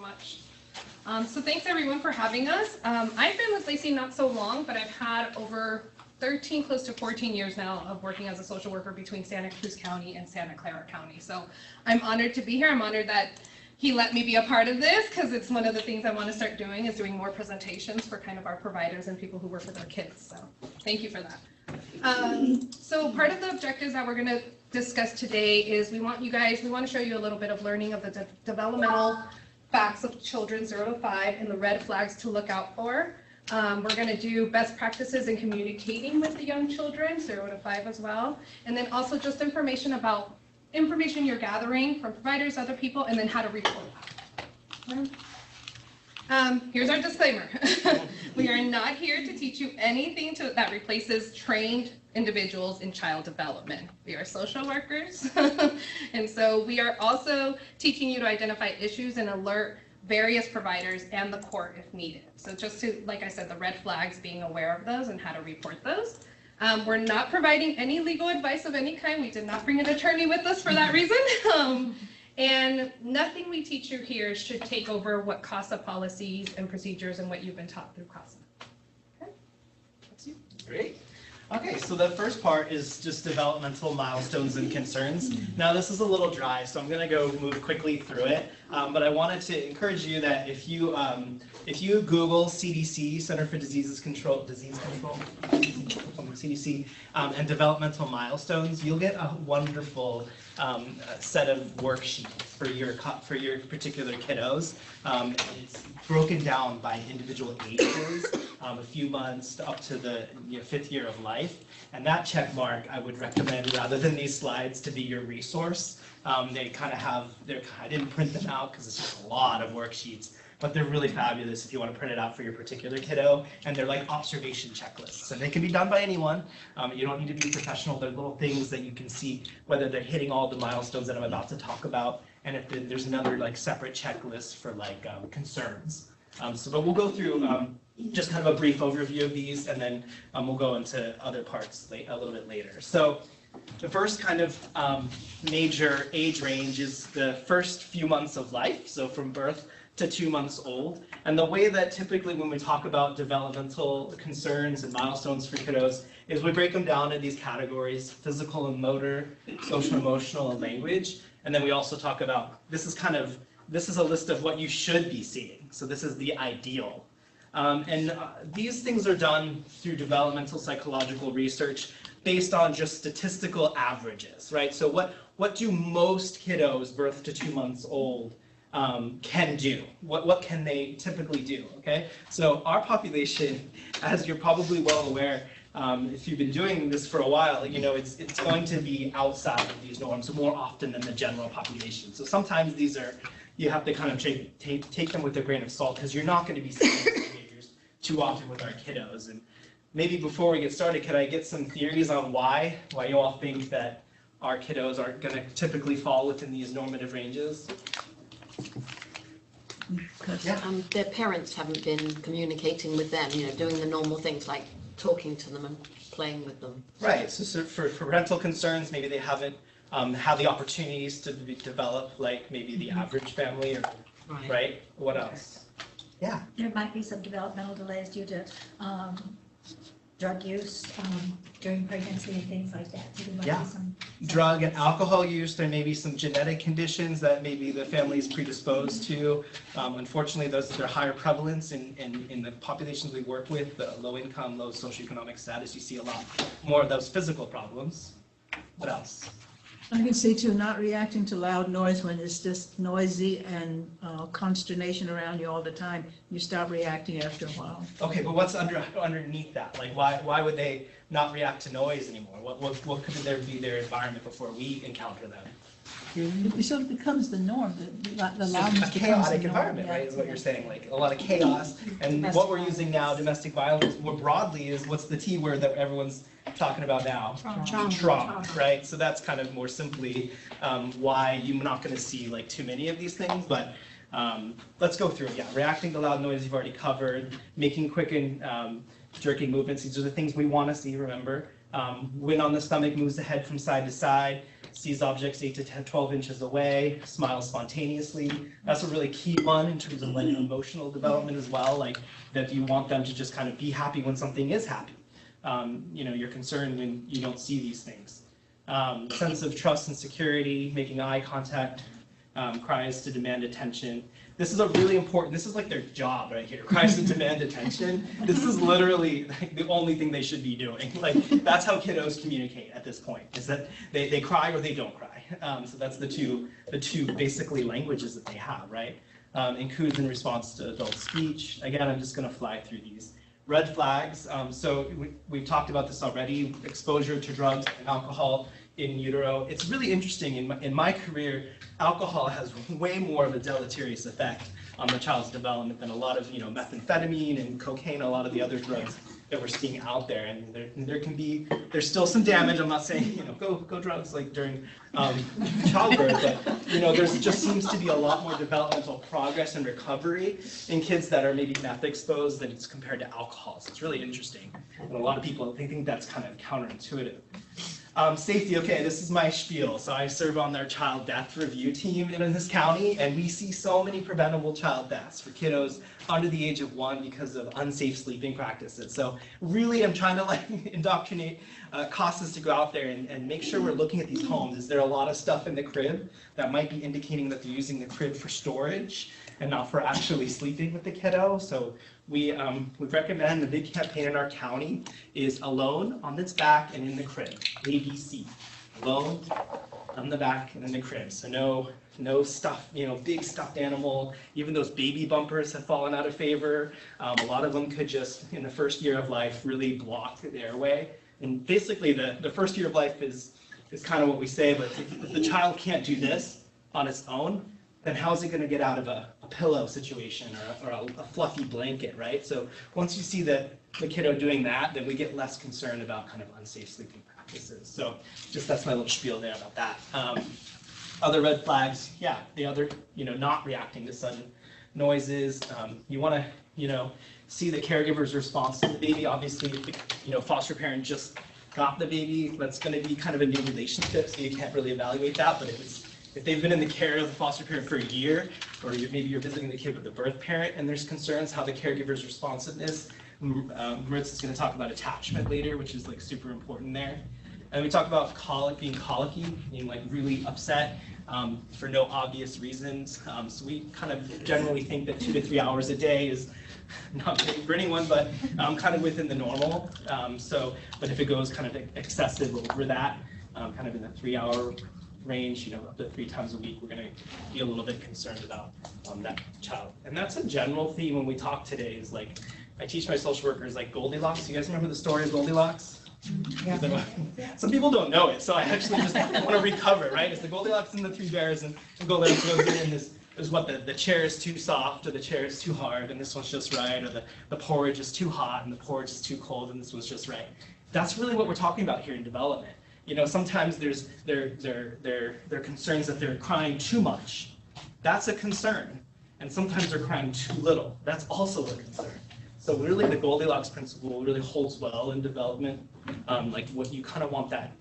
much. So thanks everyone for having us. I've been with Lacey not so long, but I've had over 13, close to 14 years now of working as a social worker between Santa Cruz County and Santa Clara County. So I'm honored to be here. I'm honored that he let me be a part of this because it's one of the things I want to start doing is doing more presentations for kind of our providers and people who work with our kids. So thank you for that. So part of the objectives that we're going to discuss today is we want to show you a little bit of learning of the developmental facts of children 0 to 5 and the red flags to look out for. We're going to do best practices in communicating with the young children 0 to 5 as well. And then also just information you're gathering from providers, other people, and then how to report that. Here's our disclaimer. We are not here to teach you anything that replaces trained individuals in child development. We are social workers. And so we are also teaching you to identify issues and alert various providers and the court if needed. So just to, like I said, the red flags, being aware of those and how to report those. We're not providing any legal advice of any kind. We did not bring an attorney with us for that reason. And nothing we teach you here should take over what CASA policies and procedures and what you've been taught through CASA. Okay, that's you. Great. Okay, so the first part is just developmental milestones and concerns. Now this is a little dry, so I'm going to move quickly through it. But I wanted to encourage you that if you Google CDC, Center for Disease Control, CDC, and developmental milestones, you'll get a wonderful set of worksheets for your particular kiddos. It's broken down by individual ages, a few months up to the 5th year of life. And that check mark I would recommend, rather than these slides, to be your resource. They kind of have, I didn't print them out because it's just a lot of worksheets, but they're really fabulous if you want to print it out for your particular kiddo. And they're like observation checklists, and they can be done by anyone. You don't need to be professional. They're little things that you can see whether they're hitting all the milestones that I'm about to talk about, and if there's another like separate checklist for like concerns. But we'll go through just kind of a brief overview of these, and then we'll go into other parts a little bit later. So the first kind of major age range is the first few months of life, so from birth to 2 months old. And the way that typically when we talk about developmental concerns and milestones for kiddos is we break them down in these categories: physical and motor, social, emotional, and language. And then we also talk about, this is a list of what you should be seeing. So this is the ideal. These things are done through developmental psychological research based on just statistical averages, right? So what do most kiddos birth to 2 months old can do? What can they typically do, okay? So our population, as you're probably well aware, if you've been doing this for a while, it's going to be outside of these norms more often than the general population. So sometimes these are, you have to kind of take them with a grain of salt, because you're not going to be seeing these behaviors too often with our kiddos. And maybe before we get started, could I get some theories on why you all think that our kiddos are going to typically fall within these normative ranges? Because their parents haven't been communicating with them, doing the normal things like talking to them and playing with them. Right, so for parental concerns, maybe they haven't had the opportunities to develop like maybe the average family, or right? What else? Yeah. There might be some developmental delays due to drug use during pregnancy and things like that. So there might be some drug and alcohol use. There may be some genetic conditions that maybe the family is predisposed to. Unfortunately, they're higher prevalence in the populations we work with, the low income, low socioeconomic status. You see a lot more of those physical problems. What else? I can see too, not reacting to loud noise when it's just noisy and consternation around you all the time. You stop reacting after a while. Okay, but what's underneath that? Like, why would they not react to noise anymore? What could there be their environment before we encounter them? It sort of becomes the norm. The loudness a chaotic environment, right, is what you're saying. Like a lot of chaos. And what we're using now, domestic violence, more broadly, is what's the T word that everyone's talking about now? Trauma, right? So that's kind of more simply why you're not going to see like too many of these things. But let's go through it. Yeah, reacting to loud noise you've already covered. Making quick and jerking movements. These are the things we want to see, remember. When on the stomach, moves the head from side to side. sees objects 8 to 10, 12 inches away, smiles spontaneously. That's a really key one in terms of like emotional development as well, like that you want them to just kind of be happy when something is happy. You're concerned when you don't see these things. Sense of trust and security, making eye contact, cries to demand attention. This is a really important, this is like their job right here, cries to demand attention. This is literally like the only thing they should be doing. Like that's how kiddos communicate at this point, is that they cry or they don't cry. So that's the two basically languages that they have, right? Includes in response to adult speech. Again, I'm just gonna fly through these. Red flags, so we've talked about this already, exposure to drugs and alcohol in utero. It's really interesting, in my career, alcohol has way more of a deleterious effect on the child's development than a lot of methamphetamine and cocaine, a lot of the other drugs that we're seeing out there. And there's still some damage. I'm not saying go drugs like during childbirth, but there just seems to be a lot more developmental progress and recovery in kids that are maybe meth exposed than it's compared to alcohol. So it's really interesting. And a lot of people think that's kind of counterintuitive. Safety, okay, this is my spiel. So I serve on their child death review team in this county, and we see so many preventable child deaths for kiddos under the age of 1 because of unsafe sleeping practices. So really, I'm trying to indoctrinate CASAs to go out there and make sure we're looking at these homes. Is there a lot of stuff in the crib that might be indicating that they're using the crib for storage and not for actually sleeping with the kiddo? So we recommend, the big campaign in our county is alone, on its back, and in the crib. ABC. Alone, on the back, and in the crib. So no stuff, big stuffed animal. Even those baby bumpers have fallen out of favor. A lot of them could just, in the first year of life, really block the airway. And basically, the first year of life is kind of what we say, but if the child can't do this on its own, then how's it going to get out of a pillow situation or a fluffy blanket, right? So once you see the kiddo doing that, then we get less concerned about kind of unsafe sleeping practices. So just that's my little spiel there about that. Other red flags, yeah, the other, not reacting to sudden noises. You want to, see the caregiver's response to the baby. Obviously, if the foster parent just got the baby, that's going to be kind of a new relationship, so you can't really evaluate that. But if they've been in the care of the foster parent for a year, or maybe you're visiting the kid with the birth parent and there's concerns, how the caregiver's responsiveness. Maritza's going to talk about attachment later, which is like super important there. And we talk about being colicky, being like really upset for no obvious reasons. So we kind of generally think that 2 to 3 hours a day is not great for anyone, but kind of within the normal. But if it goes kind of excessive over that, kind of in the 3-hour range, up to 3 times a week, we're going to be a little bit concerned about that child. And that's a general theme when we talk today, is like, I teach my social workers like Goldilocks. You guys remember the story of Goldilocks? Yeah. Some people don't know it, so I actually just want to recover it, right? It's the Goldilocks and the 3 bears, and Goldilocks goes in and is what the chair is too soft, or the chair is too hard, and this one's just right, or the porridge is too hot, and the porridge is too cold, and this one's just right. That's really what we're talking about here in development. Sometimes there's they're concerns that they're crying too much. That's a concern. And sometimes they're crying too little. That's also a concern. So really the Goldilocks principle really holds well in development. Like what you kind of want that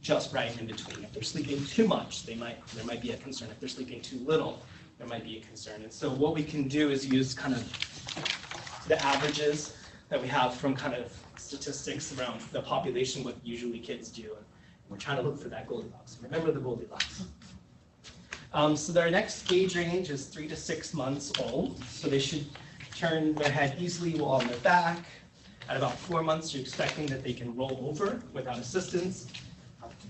just right in between. If they're sleeping too much, there might be a concern. If they're sleeping too little, there might be a concern. And so what we can do is use kind of the averages that we have from kind of statistics around the population, what usually kids do. And we're trying to look for that Goldilocks. Remember the Goldilocks. So their next age range is 3 to 6 months old. So they should turn their head easily while on their back. At about 4 months, you're expecting that they can roll over without assistance.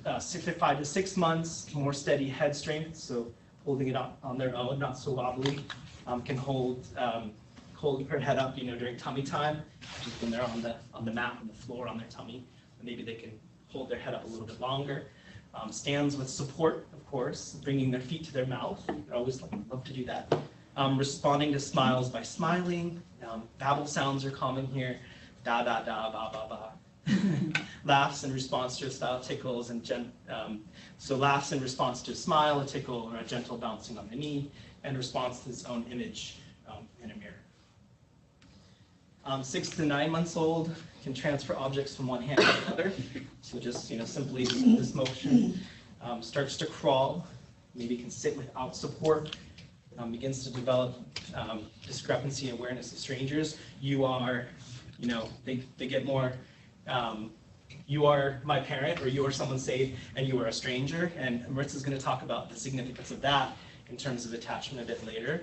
5 to 6 months, more steady head strength, so holding it on their own, not so wobbly. Can hold her head up, during tummy time, just when they're on the mat, on the floor, on their tummy. And maybe they can hold their head up a little bit longer. Stands with support, of course, bringing their feet to their mouth. I always love to do that. Responding to smiles by smiling. Babble sounds are common here. Da, da, da, ba, ba, ba. Laughs in response to a style tickles, and so laughs in response to a smile, a tickle, or a gentle bouncing on the knee, and response to his own image in a mirror. 6 to 9 months old can transfer objects from one hand to the other. So just simply this motion. starts to crawl, maybe can sit without support, begins to develop discrepancy and awareness of strangers. You are, they get more, you are my parent, or you are someone safe, and you are a stranger. And Maritza's going to talk about the significance of that in terms of attachment a bit later.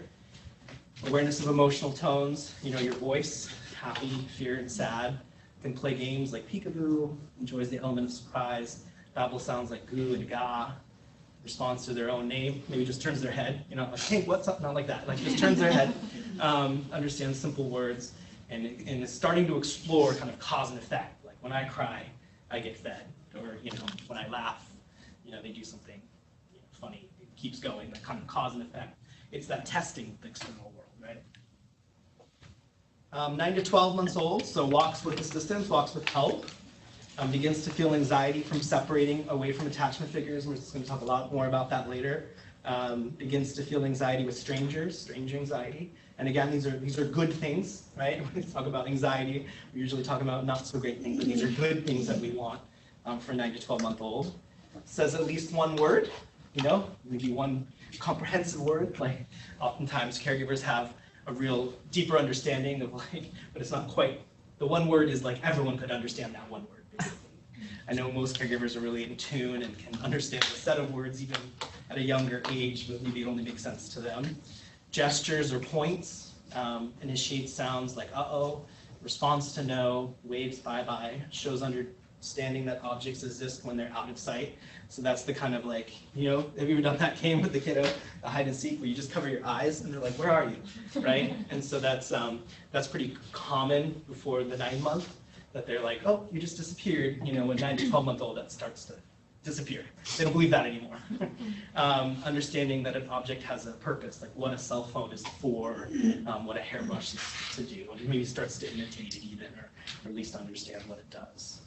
Awareness of emotional tones, your voice, happy, fear, and sad. Can play games like peekaboo, enjoys the element of surprise, babble sounds like goo and ga, responds to their own name, maybe just turns their head, like, hey, what's up? Not like that, like just turns their head, understands simple words, and is starting to explore kind of cause and effect. Like when I cry, I get fed, or when I laugh, they do something funny. It keeps going, that kind of cause and effect. It's that testing of the external world, right? 9 to 12 months old, so walks with assistance, walks with help. Begins to feel anxiety from separating away from attachment figures. We're just going to talk a lot more about that later. Begins to feel anxiety with strangers, strange anxiety. And again, these are good things, right? When we talk about anxiety, we usually talk about not so great things, but these are good things that we want for 9 to 12-month-old. Says at least one word, maybe one comprehensive word. Like oftentimes caregivers have a real deeper understanding of but it's not quite, the one word is like everyone could understand that one word, basically. I know most caregivers are really in tune and can understand a set of words even at a younger age, but maybe it only makes sense to them. Gestures or points, initiate sounds like uh-oh, responds to no, waves bye-bye, shows understanding that objects exist when they're out of sight. So that's the kind of like, have you ever done that game with the kiddo, a hide and seek, where you just cover your eyes and they're like, where are you, right? And so that's pretty common before the 9-month, that they're like, oh, you just disappeared. When 9 to 12-month-old, that starts to disappear. They don't believe that anymore. Understanding that an object has a purpose, like what a cell phone is for, what a hairbrush is to do, and maybe starts to imitate it even, or at least understand what it does.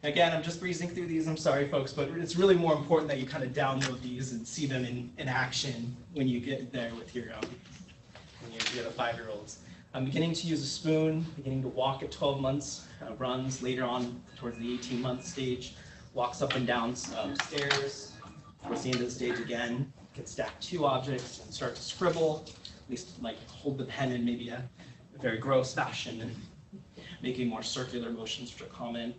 Again, I'm just breezing through these, I'm sorry folks, but it's really more important that you kind of download these and see them in action when you get there with your the 5-year-olds. I'm beginning to use a spoon, beginning to walk at 12 months, runs later on towards the 18-month stage, walks up and down stairs, towards the end of the stage again, can stack 2 objects and start to scribble, at least like hold the pen in maybe a very gross fashion and making more circular motions which are common.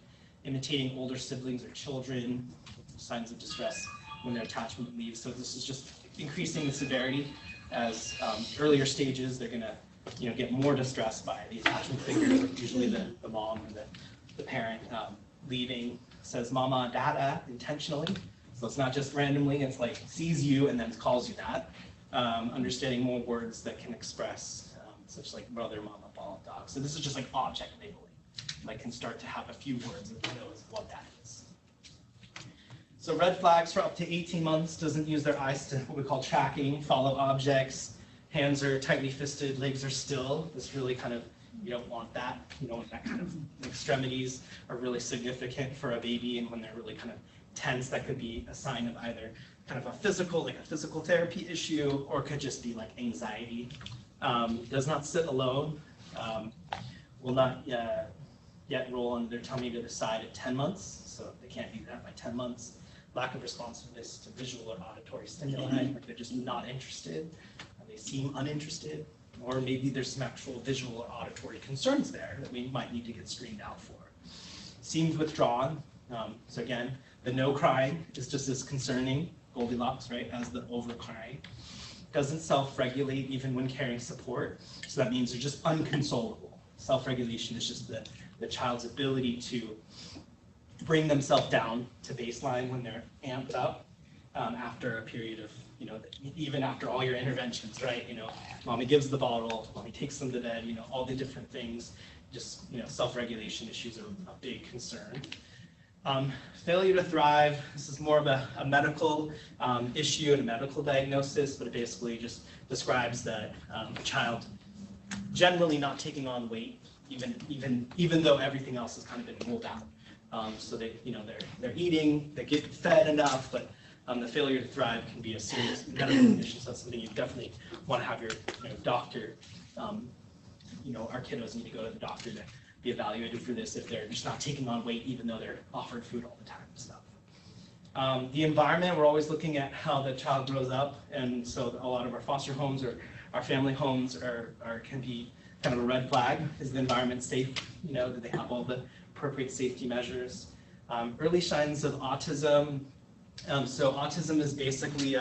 Imitating older siblings or children, signs of distress when their attachment leaves. So this is just increasing the severity as earlier stages, they're gonna get more distressed by the attachment figures, usually the mom or the parent leaving, says mama, dada intentionally. So it's not just randomly, it's like sees you and then calls you that. Understanding more words that can express, such like brother, mama, ball, dog. So this is just like object labeling. Like can start to have a few words and knows what that is. So red flags for up to 18 months, doesn't use their eyes to what we call tracking, follow objects, hands are tightly fisted, legs are still. This really kind of, you don't want that. You don't want that kind of extremities are really significant for a baby, and when they're really kind of tense, that could be a sign of either kind of a physical therapy issue, or could just be like anxiety. Does not sit alone, will not yet roll on their tummy to the side at 10 months, so they can't do that by 10 months. Lack of responsiveness to visual or auditory stimuli, like they're just not interested, they seem uninterested, or maybe there's some actual visual or auditory concerns there that we might need to get screened out for. Seems withdrawn, so again, the no crying is just as concerning, Goldilocks, right, as the over crying. Doesn't self-regulate even when carrying support, so that means they're just unconsolable. Self-regulation is just the child's ability to bring themselves down to baseline when they're amped up after a period of, even after all your interventions, right? Mommy gives the bottle, mommy takes them to bed, all the different things, just, self-regulation issues are a big concern. Failure to thrive, this is more of a medical issue and a medical diagnosis, but it basically just describes that a child generally not taking on weight, even though everything else has kind of been ruled out. So they, they're eating, they get fed enough, but the failure to thrive can be a serious medical condition. So that's something you definitely want to have your doctor. Our kiddos need to go to the doctor to be evaluated for this if they're just not taking on weight, even though they're offered food all the time and stuff. The environment, we're always looking at how the child grows up, and so a lot of our foster homes or our family homes can be kind of a red flag. Is the environment safe? You know, do they have all the appropriate safety measures? Early signs of autism. So autism is basically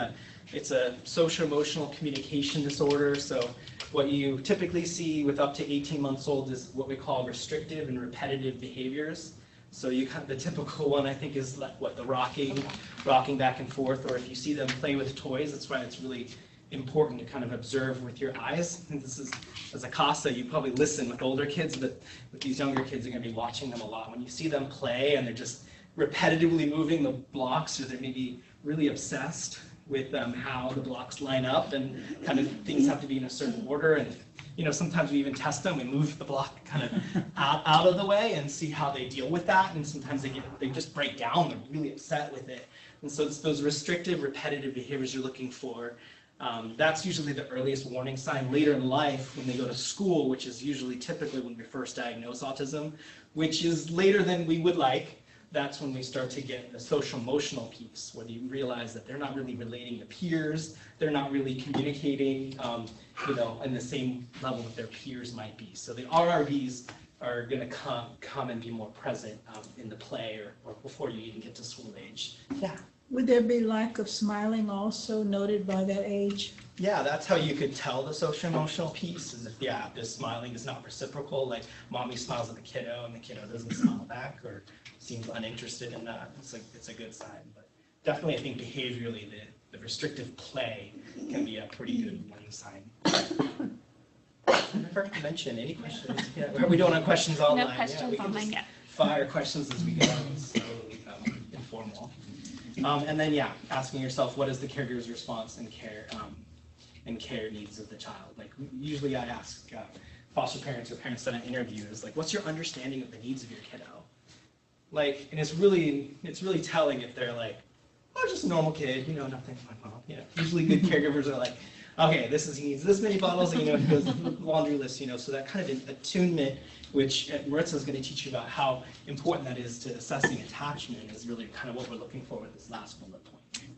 it's a social-emotional communication disorder. So what you typically see with up to 18 months old is what we call restrictive and repetitive behaviors. So the typical one, I think, is like the rocking back and forth, or if you see them play with toys, that's why it's really important to kind of observe with your eyes. And this is, as a CASA, you probably listen with older kids, but with these younger kids, you're going to be watching them a lot. When you see them play and they're just repetitively moving the blocks, or they're maybe really obsessed with how the blocks line up, and kind of things have to be in a certain order. And you know, sometimes we even test them. We move the block kind of out of the way and see how they deal with that. And sometimes they just break down. They're really upset with it. And so it's those restrictive, repetitive behaviors you're looking for. That's usually the earliest warning sign. Later in life, when they go to school, which is usually typically when we first diagnose autism, which is later than we would like, that's when we start to get the social emotional piece, where you realize that they're not really relating to peers, they're not really communicating, you know, in the same level that their peers might be. So the RRBs are going to come and be more present in the play or before you even get to school age. Yeah. Would there be lack of smiling also noted by that age? Yeah, that's how you could tell the social emotional piece, is if, yeah, the smiling is not reciprocal, like mommy smiles at the kiddo and the kiddo doesn't smile back or seems uninterested in that. It's a good sign. But definitely, I think behaviorally, the restrictive play can be a pretty good warning sign. I forgot to mention, any questions? Yeah, we don't have questions online. No questions online yet. Fire questions as we go. So informal. And then, yeah, asking yourself, what is the caregiver's response and care needs of the child? Like, usually I ask foster parents or parents that I interview is like, what's your understanding of the needs of your kiddo? Like, and it's really telling if they're like, oh, just a normal kid, you know, nothing. You know, usually good caregivers are like, okay, he needs this many bottles, and you know, he goes laundry list, you know, so that kind of attunement, which Maritza is going to teach you about how important that is to assessing attachment, is really kind of what we're looking for with this last bullet point.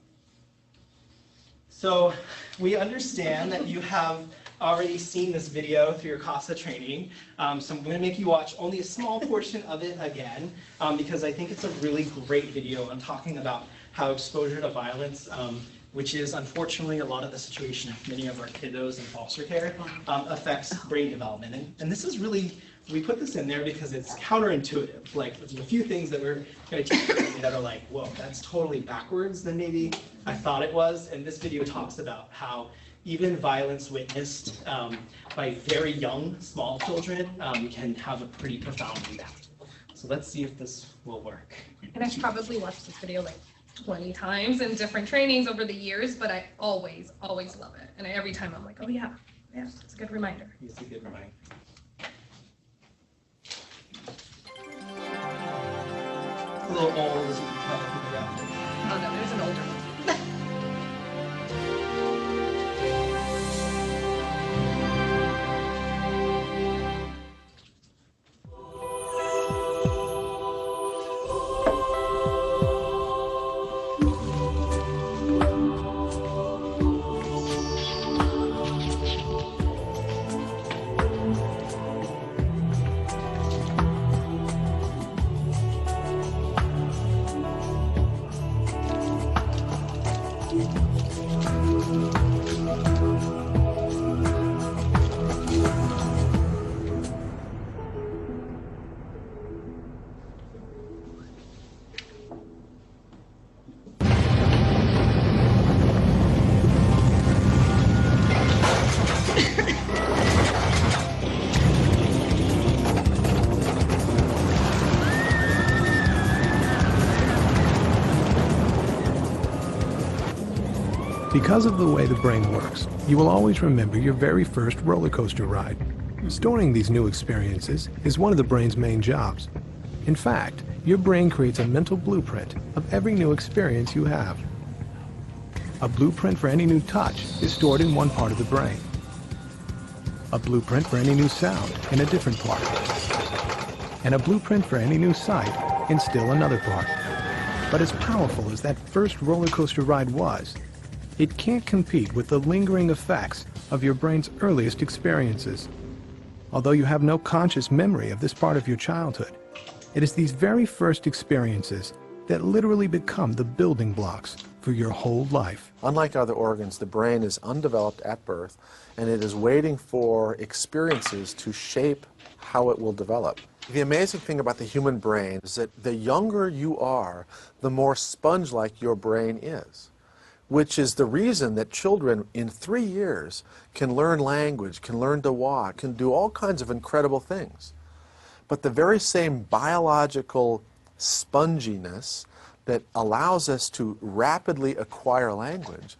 So we understand that you have already seen this video through your CASA training, so I'm going to make you watch only a small portion of it again, because I think it's a really great video on talking about how exposure to violence, which is unfortunately a lot of the situation of many of our kiddos in foster care, affects brain development. And this is really, we put this in there because it's counterintuitive. Like, there's a few things that we're going to teach you that are like, whoa, that's totally backwards than maybe I thought it was. And this video talks about how even violence witnessed by very young, small children can have a pretty profound impact. So let's see if this will work. And I've probably watched this video like 20 times in different trainings over the years, but I always love it. And every time I'm like, oh yeah, it's a good reminder. It's a good reminder. A little old, as you can probably figure out. Oh no, there's an older one. Because of the way the brain works, you will always remember your very first roller coaster ride. Storing these new experiences is one of the brain's main jobs. In fact, your brain creates a mental blueprint of every new experience you have. A blueprint for any new touch is stored in one part of the brain. A blueprint for any new sound in a different part. And a blueprint for any new sight in still another part. But as powerful as that first roller coaster ride was, it can't compete with the lingering effects of your brain's earliest experiences. Although you have no conscious memory of this part of your childhood, it is these very first experiences that literally become the building blocks for your whole life. Unlike other organs, the brain is undeveloped at birth, and it is waiting for experiences to shape how it will develop. The amazing thing about the human brain is that the younger you are, the more sponge-like your brain is, which is the reason that children in 3 years can learn language, can learn to walk, can do all kinds of incredible things. But the very same biological sponginess that allows us to rapidly acquire language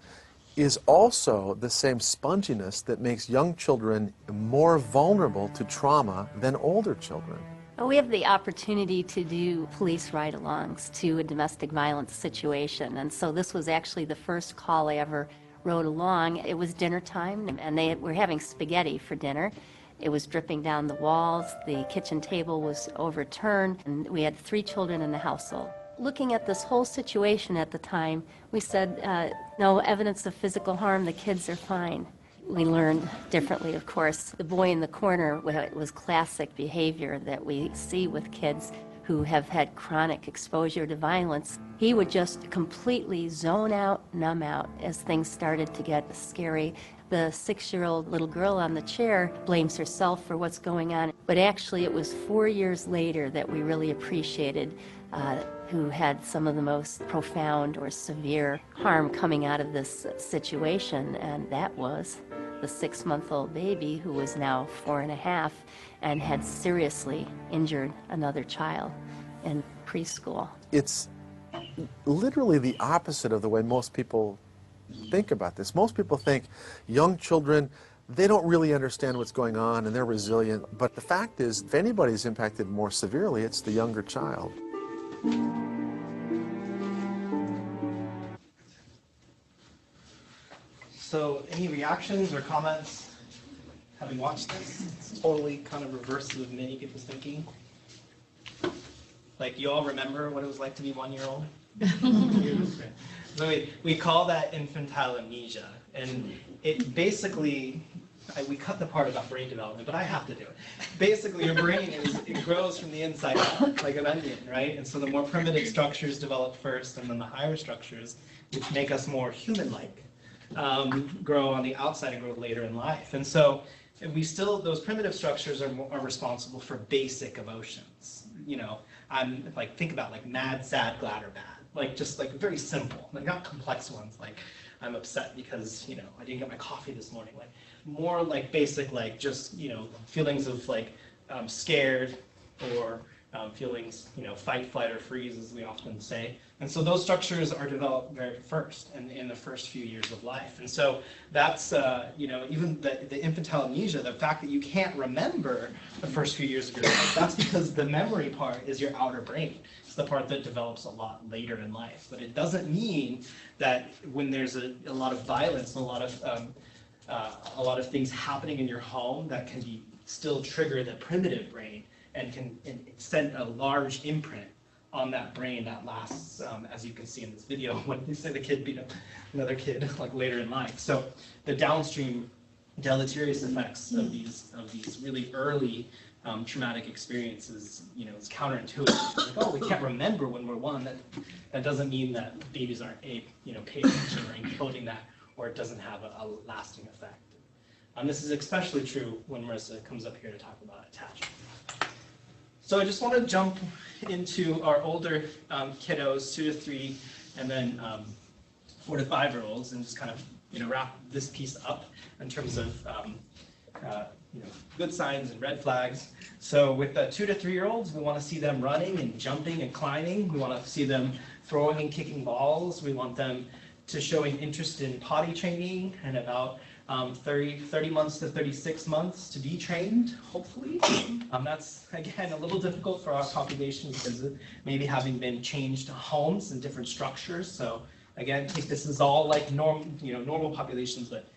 is also the same sponginess that makes young children more vulnerable to trauma than older children. We have the opportunity to do police ride-alongs to a domestic violence situation, and so this was actually the first call I ever rode along. It was dinner time, and they were having spaghetti for dinner. It was dripping down the walls, the kitchen table was overturned, and we had 3 children in the household. Looking at this whole situation at the time, we said, no evidence of physical harm, the kids are fine. We learned differently, of course. The boy in the corner was classic behavior that we see with kids who have had chronic exposure to violence. He would just completely zone out, numb out as things started to get scary. The 6-year-old little girl on the chair blames herself for what's going on, but actually it was 4 years later that we really appreciated who had some of the most profound or severe harm coming out of this situation, and that was the 6-month-old baby who was now 4.5 and had seriously injured another child in preschool. It's literally the opposite of the way most people think about this. Most people think young children, they don't really understand what's going on and they're resilient. But the fact is, if anybody's impacted more severely, it's the younger child. So any reactions or comments having watched this? It's totally kind of reverse of many people's thinking. Like, you all remember what it was like to be 1-year-old? So we call that infantile amnesia, and it basically, we cut the part about brain development, but I have to do it. Basically, your brain it grows from the inside out, like an onion, right? And so the more primitive structures develop first, and then the higher structures, which make us more human-like, grow on the outside and grow later in life. And so those primitive structures are responsible for basic emotions. You know, I'm like, think about like mad, sad, glad, or bad. Like just like very simple, like not complex ones. Like I'm upset because, you know, I didn't get my coffee this morning. Like more like basic, like just, you know, feelings of like scared or feelings, you know, fight, flight, or freeze, as we often say. And so those structures are developed very first and in the first few years of life. And so that's, you know, even the infantile amnesia, the fact that you can't remember the first few years of your life, that's because the memory part is your outer brain. It's the part that develops a lot later in life. But it doesn't mean that when there's a lot of violence and a lot of things happening in your home that can still trigger the primitive brain and can send a large imprint on that brain that lasts, as you can see in this video, when they say the kid beat up another kid like later in life. So the downstream deleterious effects of these really early traumatic experiences, you know, it's counterintuitive. Like, oh, we can't remember when we're 1. That doesn't mean that babies aren't paying attention or encoding that, or it doesn't have a lasting effect. This is especially true when Marissa comes up here to talk about attachment. So I just want to jump into our older kiddos, 2 to 3, and then 4 to 5-year-olds, and just kind of, you know, wrap this piece up in terms of you know, good signs and red flags. So with the 2 to 3-year-olds, we want to see them running and jumping and climbing. We want to see them throwing and kicking balls. We want them to showing interest in potty training and about 30 months to 36 months to be trained, hopefully. That's, again, a little difficult for our population because of maybe having been changed homes and different structures. So again, this is all like normal populations, but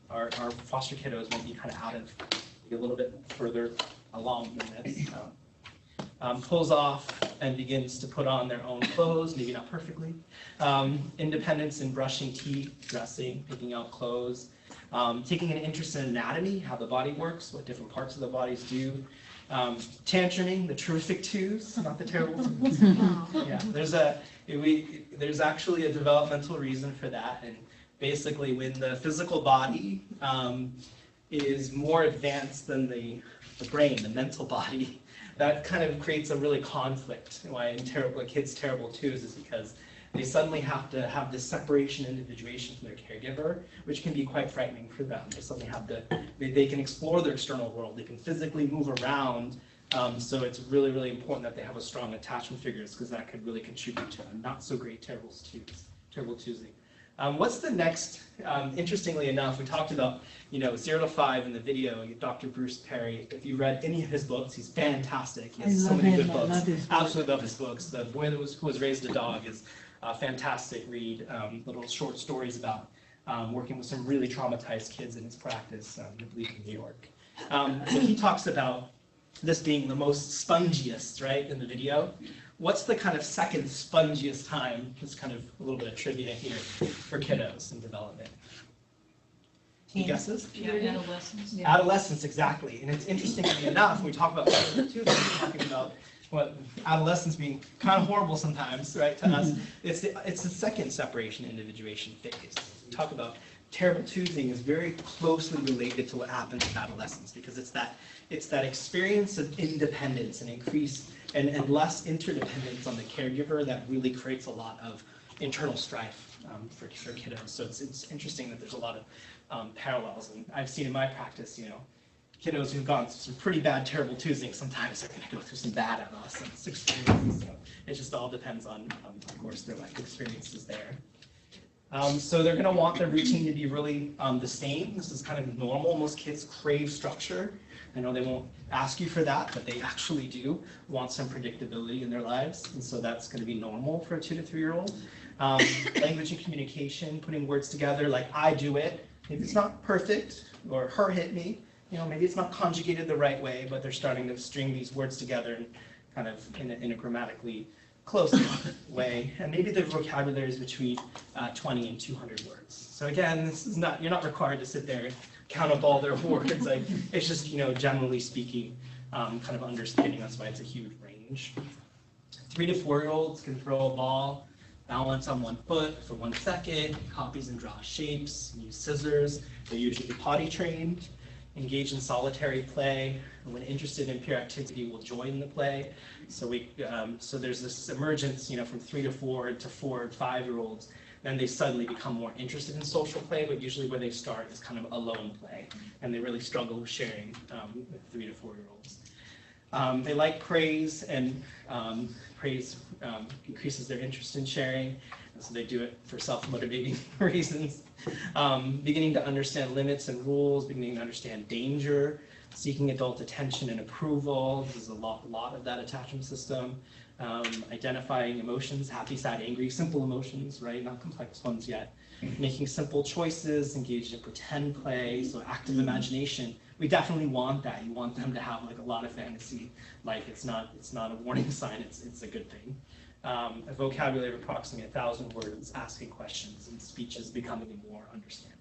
our foster kiddos might be kind of out of a little bit further along than this. Pulls off and begins to put on their own clothes, maybe not perfectly. Independence in brushing teeth, dressing, picking out clothes, taking an interest in anatomy, how the body works, what different parts of the bodies do. Tantruming, the terrific twos, not the terrible twos. Yeah, there's actually a developmental reason for that, and basically when the physical body is more advanced than the brain, the mental body, that kind of creates a really conflict. Why in kids' terrible twos is because they suddenly have to have this separation, individuation from their caregiver, which can be quite frightening for them. They suddenly have to, they can explore their external world, they can physically move around, so it's really, really important that they have a strong attachment figures, because that could really contribute to a not so great terrible twosing. What's the next, interestingly enough, we talked about, 0 to 5 in the video, Dr. Bruce Perry. If you read any of his books, he's fantastic. He has so many good books. Absolutely love his books. The Boy Who Was Raised a Dog is a fantastic read, little short stories about working with some really traumatized kids in his practice, I believe in New York. But he talks about this being the most spongiest, right, in the video. What's the kind of second spongiest time? It's kind of a little bit of trivia here for kiddos in development. Any guesses? Adolescence. Adolescence, exactly. And it's interestingly enough, when we talk about we're talking about what adolescence being kind of horrible sometimes, right, to us. It's the second separation individuation phase. We talk about terrible twosing is very closely related to what happens in adolescence, because it's that experience of independence and increase and less interdependence on the caregiver that really creates a lot of internal strife for kiddos. So it's interesting that there's a lot of parallels, and I've seen in my practice, kiddos who've gone through some pretty bad, terrible twosing, sometimes they're going to go through some bad adolescence experiences. So it just all depends on, of course, their life experiences there. So they're going to want their routine to be really the same. This is kind of normal. Most kids crave structure. I know they won't ask you for that, but they actually do want some predictability in their lives, and so that's going to be normal for a 2 to 3-year-old. Language and communication, putting words together like I do it. If it's not perfect, or her hit me, maybe it's not conjugated the right way, but they're starting to string these words together and kind of in a grammatically close way. And maybe their vocabulary is between 20 and 200 words. So again, this is not, you're not required to sit there and count up all their words. Like, it's just, generally speaking, kind of understanding. That's why it's a huge range. 3 to 4-year-olds can throw a ball, balance on one foot for 1 second, copies and draw shapes, use scissors. They're usually potty trained, engage in solitary play. And when interested in peer activity, will join the play. So so there's this emergence, from 3 to 4 to 4 and 5-year-olds. Then they suddenly become more interested in social play, but usually where they start is kind of alone play, and they really struggle with sharing with 3 to 4-year-olds. They like praise, and praise increases their interest in sharing, and so they do it for self-motivating reasons. Beginning to understand limits and rules, beginning to understand danger, seeking adult attention and approval. This is a lot of that attachment system. Identifying emotions, happy, sad, angry, simple emotions, right? Not complex ones yet. Making simple choices, engaged in pretend play, so active imagination. We definitely want that. You want them to have like a lot of fantasy. Like it's not a warning sign, it's a good thing. A vocabulary of approximately 1,000 words, asking questions, and speech is becoming more understandable.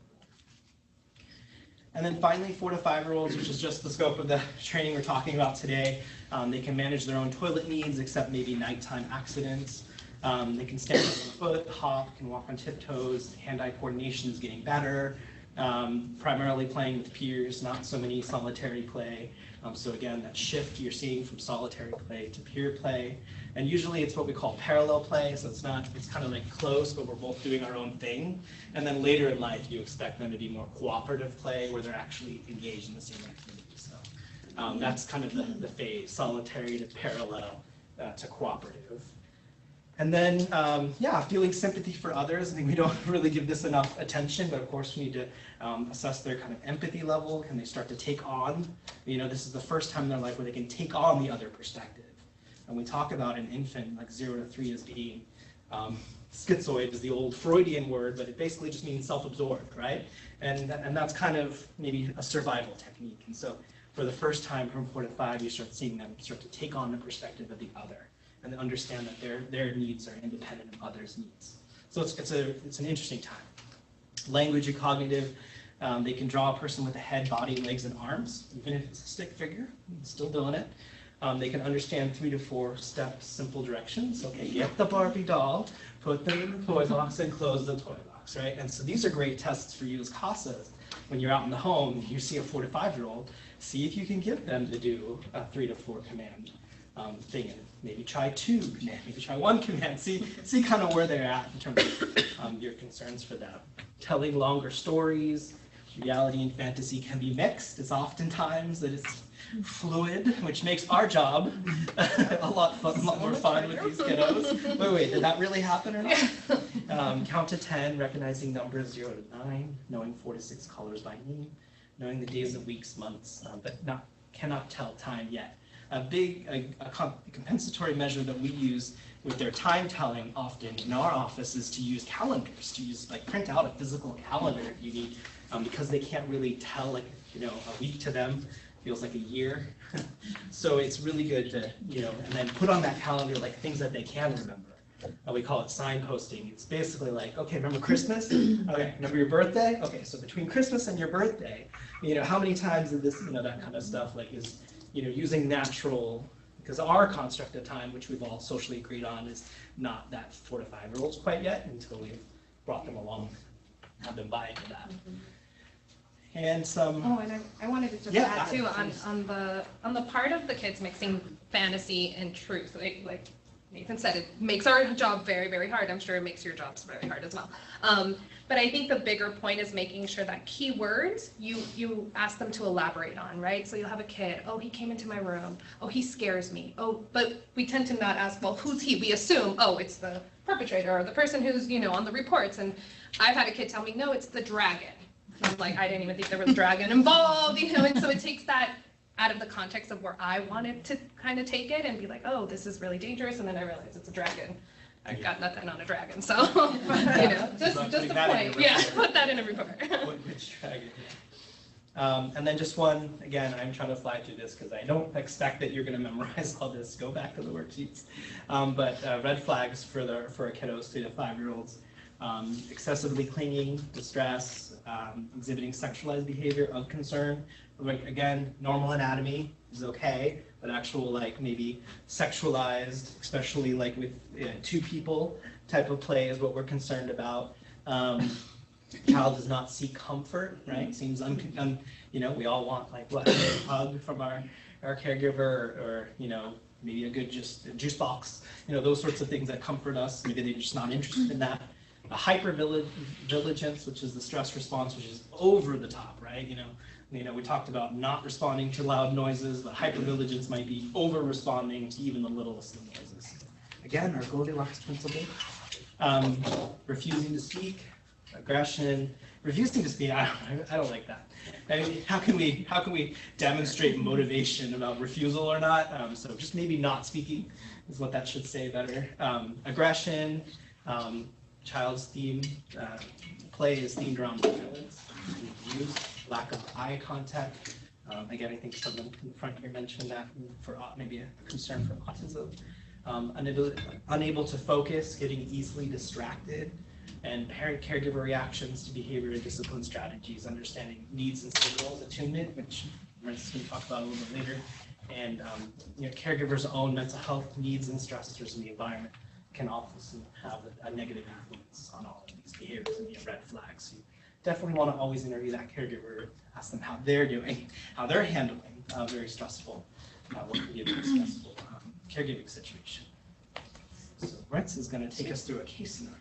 And then finally, 4 to 5-year-olds, which is just the scope of the training we're talking about today. They can manage their own toilet needs, except maybe nighttime accidents. They can stand on one foot, hop, can walk on tiptoes. Hand-eye coordination is getting better. Primarily playing with peers, not so many solitary play. So again, that shift you're seeing from solitary play to peer play. And usually it's what we call parallel play, so it's kind of like close, but we're both doing our own thing. And then later in life, you expect them to be more cooperative play, where they're actually engaged in the same activity. So that's kind of the phase, solitary to parallel to cooperative. And then, feeling sympathy for others. I think we don't really give this enough attention, but of course we need to assess their kind of empathy level. Can they start to take on? This is the first time in their life where they can take on the other perspective. And we talk about an infant like 0 to 3 as being schizoid is the old Freudian word, but it basically just means self-absorbed, right? And that's kind of maybe a survival technique. And so for the first time from 4 to 5, you start seeing them start to take on the perspective of the other. and understand that their needs are independent of others' needs. So it's an interesting time. Language and cognitive, they can draw a person with a head, body, legs, and arms, even if it's a stick figure, still doing it. They can understand 3 to 4 step simple directions. Okay, get the Barbie doll, put them in the toy box, and close the toy box, right? And so these are great tests for you as CASAs. When you're out in the home, you see a 4 to 5-year-old, see if you can get them to do a 3 to 4 command thing, and maybe try 2 command, maybe try 1 command, see kind of where they're at in terms of your concerns for them. Telling longer stories, reality and fantasy can be mixed. It's oftentimes that it's fluid, which makes our job a lot more fun with these kiddos. Wait, did that really happen or not? Count to 10, recognizing numbers 0 to 9, knowing 4 to 6 colors by name, knowing the days of weeks, months, but cannot tell time yet. A compensatory measure that we use with their time telling often in our office is to use calendars, to use print out a physical calendar if you need, because they can't really tell a week to them feels like a year. So it's really good to, and then put on that calendar things that they can remember. We call it signposting. It's basically okay, remember Christmas? Okay, remember your birthday? Okay, so between Christmas and your birthday, how many times did this, that kind of stuff is, using natural, because our construct of time, which we've all socially agreed on, is not that 4 to 5-year-olds quite yet until we've brought them along, have them buy into that. And some. Oh, and I wanted to just add too on the part of the kids mixing fantasy and truth. Like Nathan said, it makes our job very, very hard. I'm sure it makes your jobs very hard as well. But I think the bigger point is making sure that keywords you ask them to elaborate on, right? So you'll have a kid, oh, he came into my room, oh, he scares me, oh, but we tend to not ask, well, who's he? We assume, oh, it's the perpetrator or the person who's, on the reports. And I've had a kid tell me, no, it's the dragon. And I'm like, I didn't even think there was a dragon involved, and so it takes that out of the context of where I wanted to kind of take it and be like, oh, this is really dangerous, and then I realized it's a dragon. I got nothing on a dragon, so, just the point. Yeah, put that in a report. Which dragon? And then just one, again, I'm trying to fly through this because I don't expect that you're going to memorize all this. Go back to the worksheets. But red flags for a kiddos 3 to 5-year-olds. Excessively clinging, distress, exhibiting sexualized behavior of concern. Again, normal anatomy is okay, but actual maybe sexualized, especially with 2 people type of play is what we're concerned about. Child does not seek comfort, right? Seems we all want a hug from our caregiver or maybe a good juice box, those sorts of things that comfort us. Maybe they're just not interested in that. A hypervigilance, which is the stress response, which is over the top, right? We talked about not responding to loud noises, but hypervigilance might be over responding to even the littlest of noises. Again, our Goldilocks principle. Refusing to speak, aggression, refusing to speak. I don't like that. I mean, how can we demonstrate motivation about refusal or not? So just maybe not speaking is what that should say better. Aggression. Child's theme play is themed around violence, abuse, lack of eye contact. Again, I think someone in front here mentioned that for maybe a concern for autism. Unable to focus, getting easily distracted, and parent-caregiver reactions to behavior and discipline strategies, understanding needs and signals, attunement, which we're going to talk about a little bit later, and caregivers' own mental health needs and stressors in the environment can often have a negative influence on all of these behaviors and be a red flag. So you definitely want to always interview that caregiver, ask them how they're doing, how they're handling a very stressful, what can be a very stressful caregiving situation. So Brett is going to take us through a case scenario.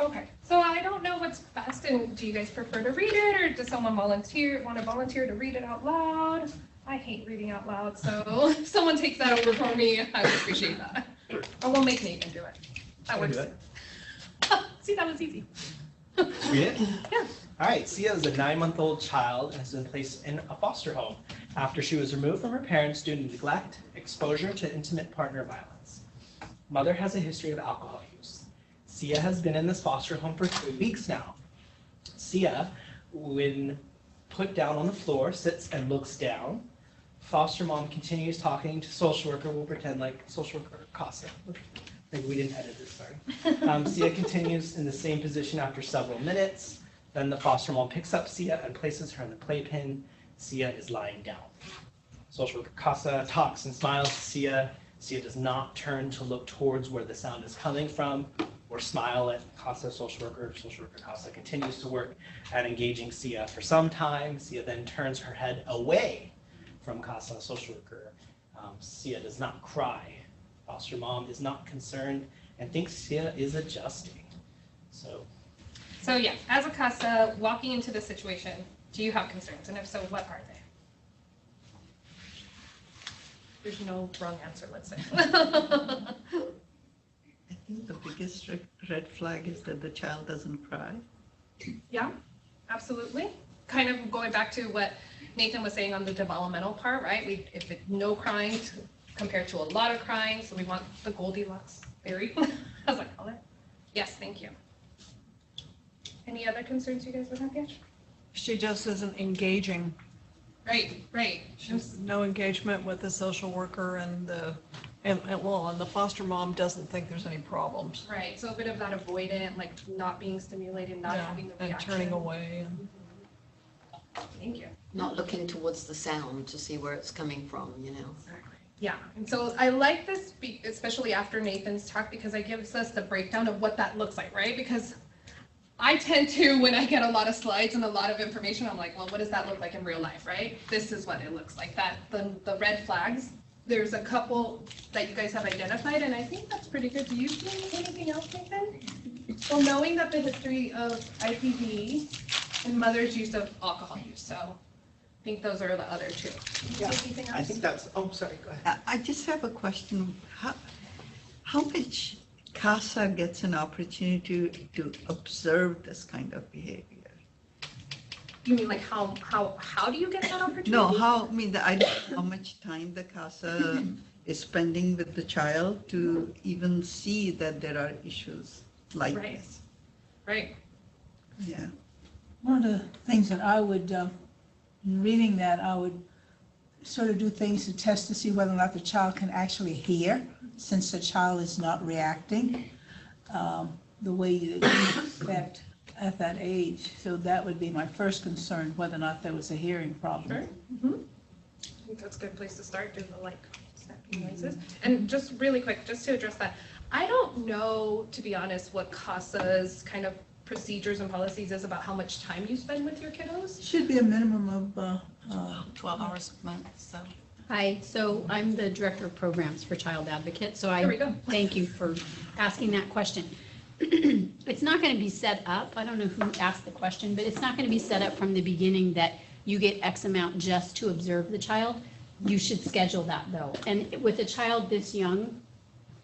Okay, so I don't know what's best, and do you guys prefer to read it, or does someone want to volunteer to read it out loud? I hate reading out loud, so if someone takes that over for me, I would appreciate that. Or we'll make Nathan do it. That works. See, that was easy. Read it? Yeah. All right, Sia is a 9-month-old child and has been placed in a foster home after she was removed from her parents due to neglect, exposure to intimate partner violence. Mother has a history of alcohol use. Sia has been in this foster home for 3 weeks now. Sia, when put down on the floor, sits and looks down, foster mom continues talking to social worker. We'll pretend like social worker Casa. Maybe we didn't edit this, sorry. Sia continues in the same position after several minutes. Then the foster mom picks up Sia and places her in the playpen. Sia is lying down. Social worker Casa talks and smiles to Sia. Sia does not turn to look towards where the sound is coming from or smile at Casa. Social worker Casa continues to work at engaging Sia for some time. Sia then turns her head away from Casa. Social worker Sia does not cry. Foster mom is not concerned and thinks Sia is adjusting. So yeah, as a CASA, walking into this situation, do you have concerns? And if so, what are they? There's no wrong answer, let's say. I think the biggest red flag is that the child doesn't cry. Yeah, absolutely. Kind of going back to what Nathan was saying on the developmental part, right? If it's no crying compared to a lot of crying, so we want the Goldilocks berry, as I call it. Yes, thank you. Any other concerns you guys would have, Yash? She just isn't engaging. Right. There's no engagement with the social worker and the foster mom doesn't think there's any problems. Right, so a bit of that avoidant, like not being stimulated, not having the And reaction. turning away. Thank you. Not looking towards the sound to see where it's coming from, you know. Exactly. Yeah, and so I like this, especially after Nathan's talk, because it gives us the breakdown of what that looks like, right? Because I tend to, when I get a lot of slides and a lot of information, I'm like, well, what does that look like in real life, right? This is what it looks like. The red flags, there's a couple that you guys have identified, and I think that's pretty good. Do you see anything else, Nathan? Well, knowing that the history of IPD and mother's use of alcohol use, so I think those are the other two. Yeah, Anything else? I think that's, oh, sorry, go ahead. I just have a question. How much CASA gets an opportunity to observe this kind of behavior? You mean like how do you get that opportunity? No, I don't know how much time the CASA is spending with the child to even see that there are issues like Right. this. Right. Yeah. One of the things that I would, in reading that, I would sort of do things to test to see whether or not the child can actually hear, since the child is not reacting the way you expect at that age. So that would be my first concern, whether or not there was a hearing problem. Sure. I think that's a good place to start, do the like snapping noises. And just really quick, just to address that, I don't know, to be honest, what CASA's kind of procedures and policies is about how much time you spend with your kiddos. Should be a minimum of 12 hours a month, so. Hi, so I'm the Director of Programs for Child Advocate, so There we go. thank you for asking that question. It's not going to be set up, I don't know who asked the question, but it's not going to be set up from the beginning that you get X amount just to observe the child. You should schedule that though. And with a child this young,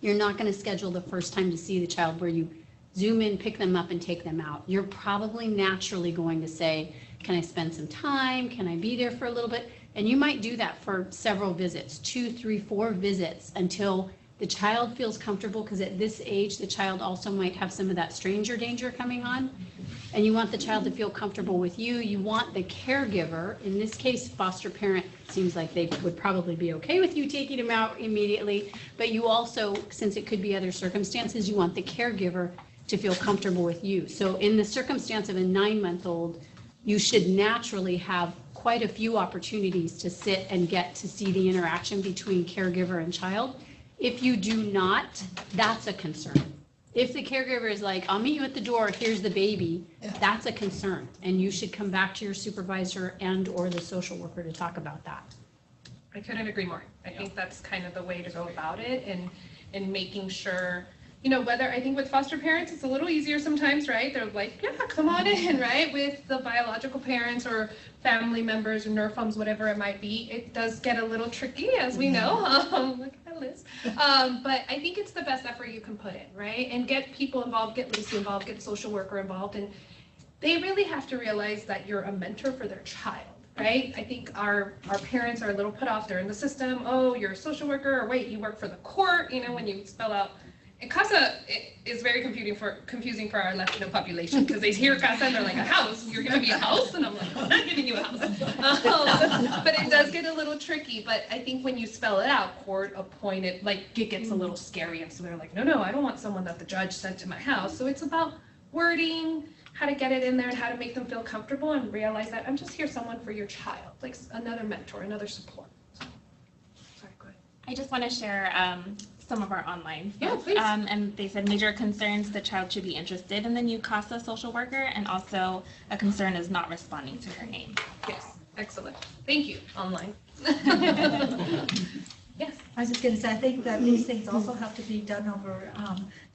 you're not going to schedule the first time to see the child where you zoom in, pick them up and take them out. You're probably naturally going to say, can I spend some time? Can I be there for a little bit? And you might do that for several visits, 2, 3, 4 visits until the child feels comfortable, because at this age, the child also might have some of that stranger danger coming on. And you want the child to feel comfortable with you. You want the caregiver, in this case, foster parent, seems like they would probably be okay with you taking them out immediately. But you also, since it could be other circumstances, you want the caregiver to feel comfortable with you. So in the circumstance of a 9-month-old, you should naturally have quite a few opportunities to sit and get to see the interaction between caregiver and child. If you do not, that's a concern. If the caregiver is like, I'll meet you at the door, here's the baby, that's a concern. And you should come back to your supervisor and or the social worker to talk about that. I couldn't agree more. I think that's kind of the way to go about it, and making sure, you know, whether, I think with foster parents, it's a little easier sometimes, right? They're like, yeah, come on in, right? With the biological parents or family members or NERFOMs, whatever it might be, it does get a little tricky, as we know. Look at Liz. But I think it's the best effort you can put in, right? And get people involved, get Lacey involved, get social worker involved. And they really have to realize that you're a mentor for their child. Right? I think our parents are a little put off. They're in the system. Oh, you're a social worker, or wait, you work for the court, you know, when you spell out. And CASA is very confusing for our Latino population, because they hear CASA and they're like, a house, you're going to be a house? And I'm like, I'm not giving you a house. But it does get a little tricky, but I think when you spell it out, court appointed, like it gets a little scary. And so they're like, no, I don't want someone that the judge sent to my house. So it's about wording, how to get it in there and how to make them feel comfortable and realize that I'm just here someone for your child, like another mentor, another support. So, sorry, go ahead. I just want to share some of our online. Yeah, please. And they said major concerns, the child should be interested in the new CASA social worker, and also a concern is not responding to her name. Yes, excellent. Thank you, online. Yes. I was just going to say, I think that these things also have to be done over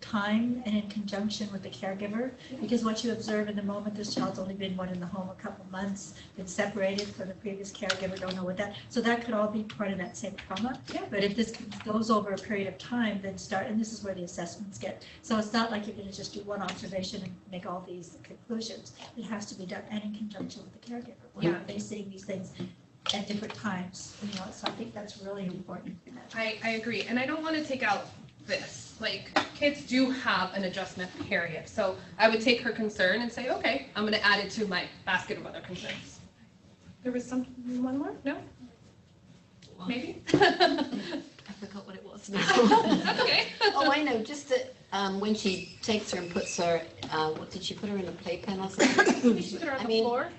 time and in conjunction with the caregiver, because what you observe in the moment, this child's only been in the home a couple months, been separated from the previous caregiver, don't know what that, so that could all be part of that same trauma. Yeah. But if this goes over a period of time, then and this is where the assessments get, so it's not like you're going to just do one observation and make all these conclusions. It has to be done and in conjunction with the caregiver. We're not facing these things at different times, so I think that's really important. I agree, and I don't want to take out this, like, kids do have an adjustment period, so I would take her concern and say, okay, I'm going to add it to my basket of other concerns. There was one more? No? Maybe? I forgot what it was now. That's okay. Oh, I know, just that when she takes her and puts her, what did she put her in a playpen or something? She put her on the floor?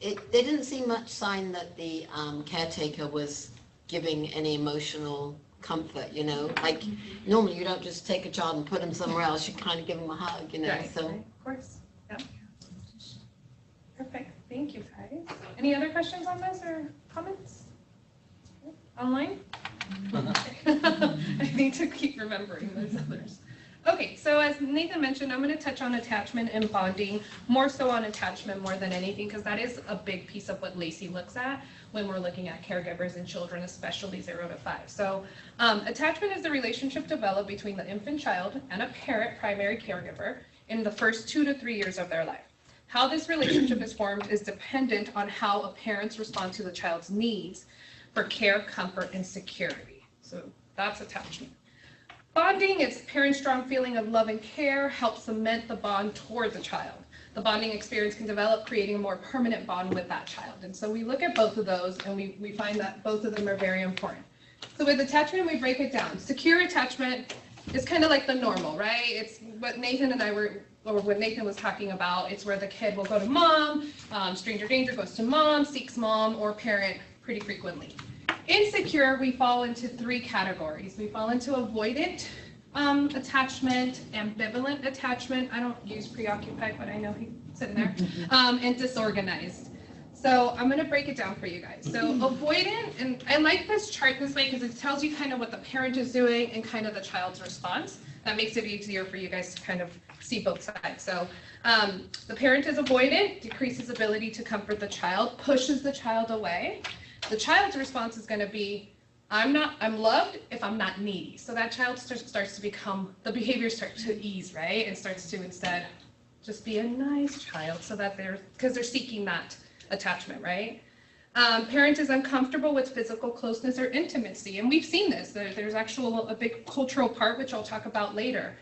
There didn't seem much sign that the caretaker was giving any emotional comfort, like normally you don't just take a child and put him somewhere else, you kind of give him a hug, Right, so. right, of course, yeah. Perfect, thank you guys. Any other questions on this or comments? Online? I need to keep remembering those others. Okay, so as Nathan mentioned, I'm going to touch on attachment and bonding, more so on attachment more than anything, because that is a big piece of what Lacey looks at when we're looking at caregivers and children, especially 0 to 5. So attachment is the relationship developed between the infant child and a parent, primary caregiver, in the first 2 to 3 years of their life. How this relationship is formed is dependent on how a parents respond to the child's needs for care, comfort, and security. So that's attachment. Bonding is parents' strong feeling of love and care helps cement the bond toward the child. The bonding experience can develop, creating a more permanent bond with that child. And so we look at both of those and we find that both of them are very important. So with attachment, we break it down. Secure attachment is kind of like the normal, right? It's what Nathan and I were, or what Nathan was talking about. It's where the kid will go to mom, stranger danger goes to mom, seeks mom or parent pretty frequently. Insecure, we fall into 3 categories. We fall into avoidant attachment, ambivalent attachment. I don't use preoccupied, but I know he's sitting there, and disorganized. So I'm going to break it down for you guys. So avoidant, and I like this chart this way because it tells you kind of what the parent is doing and kind of the child's response. That makes it easier for you guys to kind of see both sides. So the parent is avoidant, decreases ability to comfort the child, pushes the child away. The child's response is going to be, I'm loved if I'm not needy. So that child starts to become, the behavior starts to ease, right? And starts to instead just be a nice child so that because they're seeking that attachment, right? Parent is uncomfortable with physical closeness or intimacy. And we've seen this. There's a big cultural part, which I'll talk about later,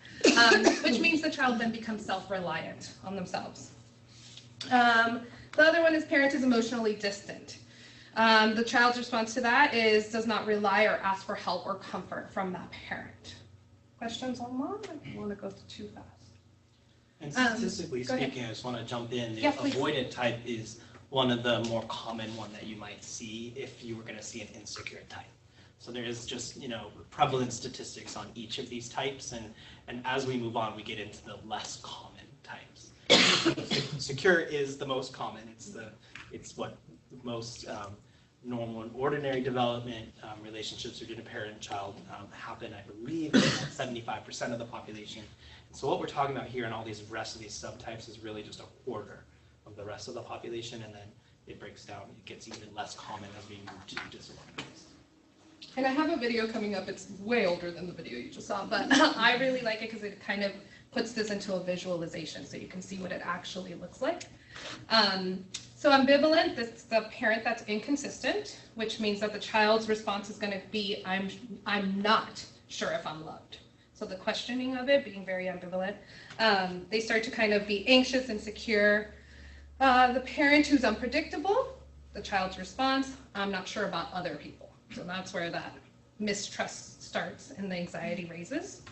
which means the child then becomes self-reliant on themselves. The other one is parent is emotionally distant. The child's response to that does not rely or ask for help or comfort from that parent. Questions on that? I don't want to go too fast. And statistically speaking, I just want to jump in. The avoidant type is one of the more common one that you might see if you were going to see an insecure type. So there is just, prevalent statistics on each of these types. And as we move on, we get into the less common types. Secure is the most common. It's what most normal and ordinary development relationships between a parent and child happen, I believe, in 75% of the population. So what we're talking about here and all these rest of these subtypes is really just a quarter of the rest of the population, and then it breaks down. It gets even less common as we move to disorganized. And I have a video coming up. It's way older than the video you just saw, but I really like it because it kind of puts this into a visualization so you can see what it actually looks like. So ambivalent, that's the parent that's inconsistent, which means that the child's response is going to be, I'm not sure if I'm loved. So the questioning of it being very ambivalent. They start to kind of be anxious, insecure. The parent who's unpredictable, the child's response, I'm not sure about other people. So that's where that mistrust starts and the anxiety raises.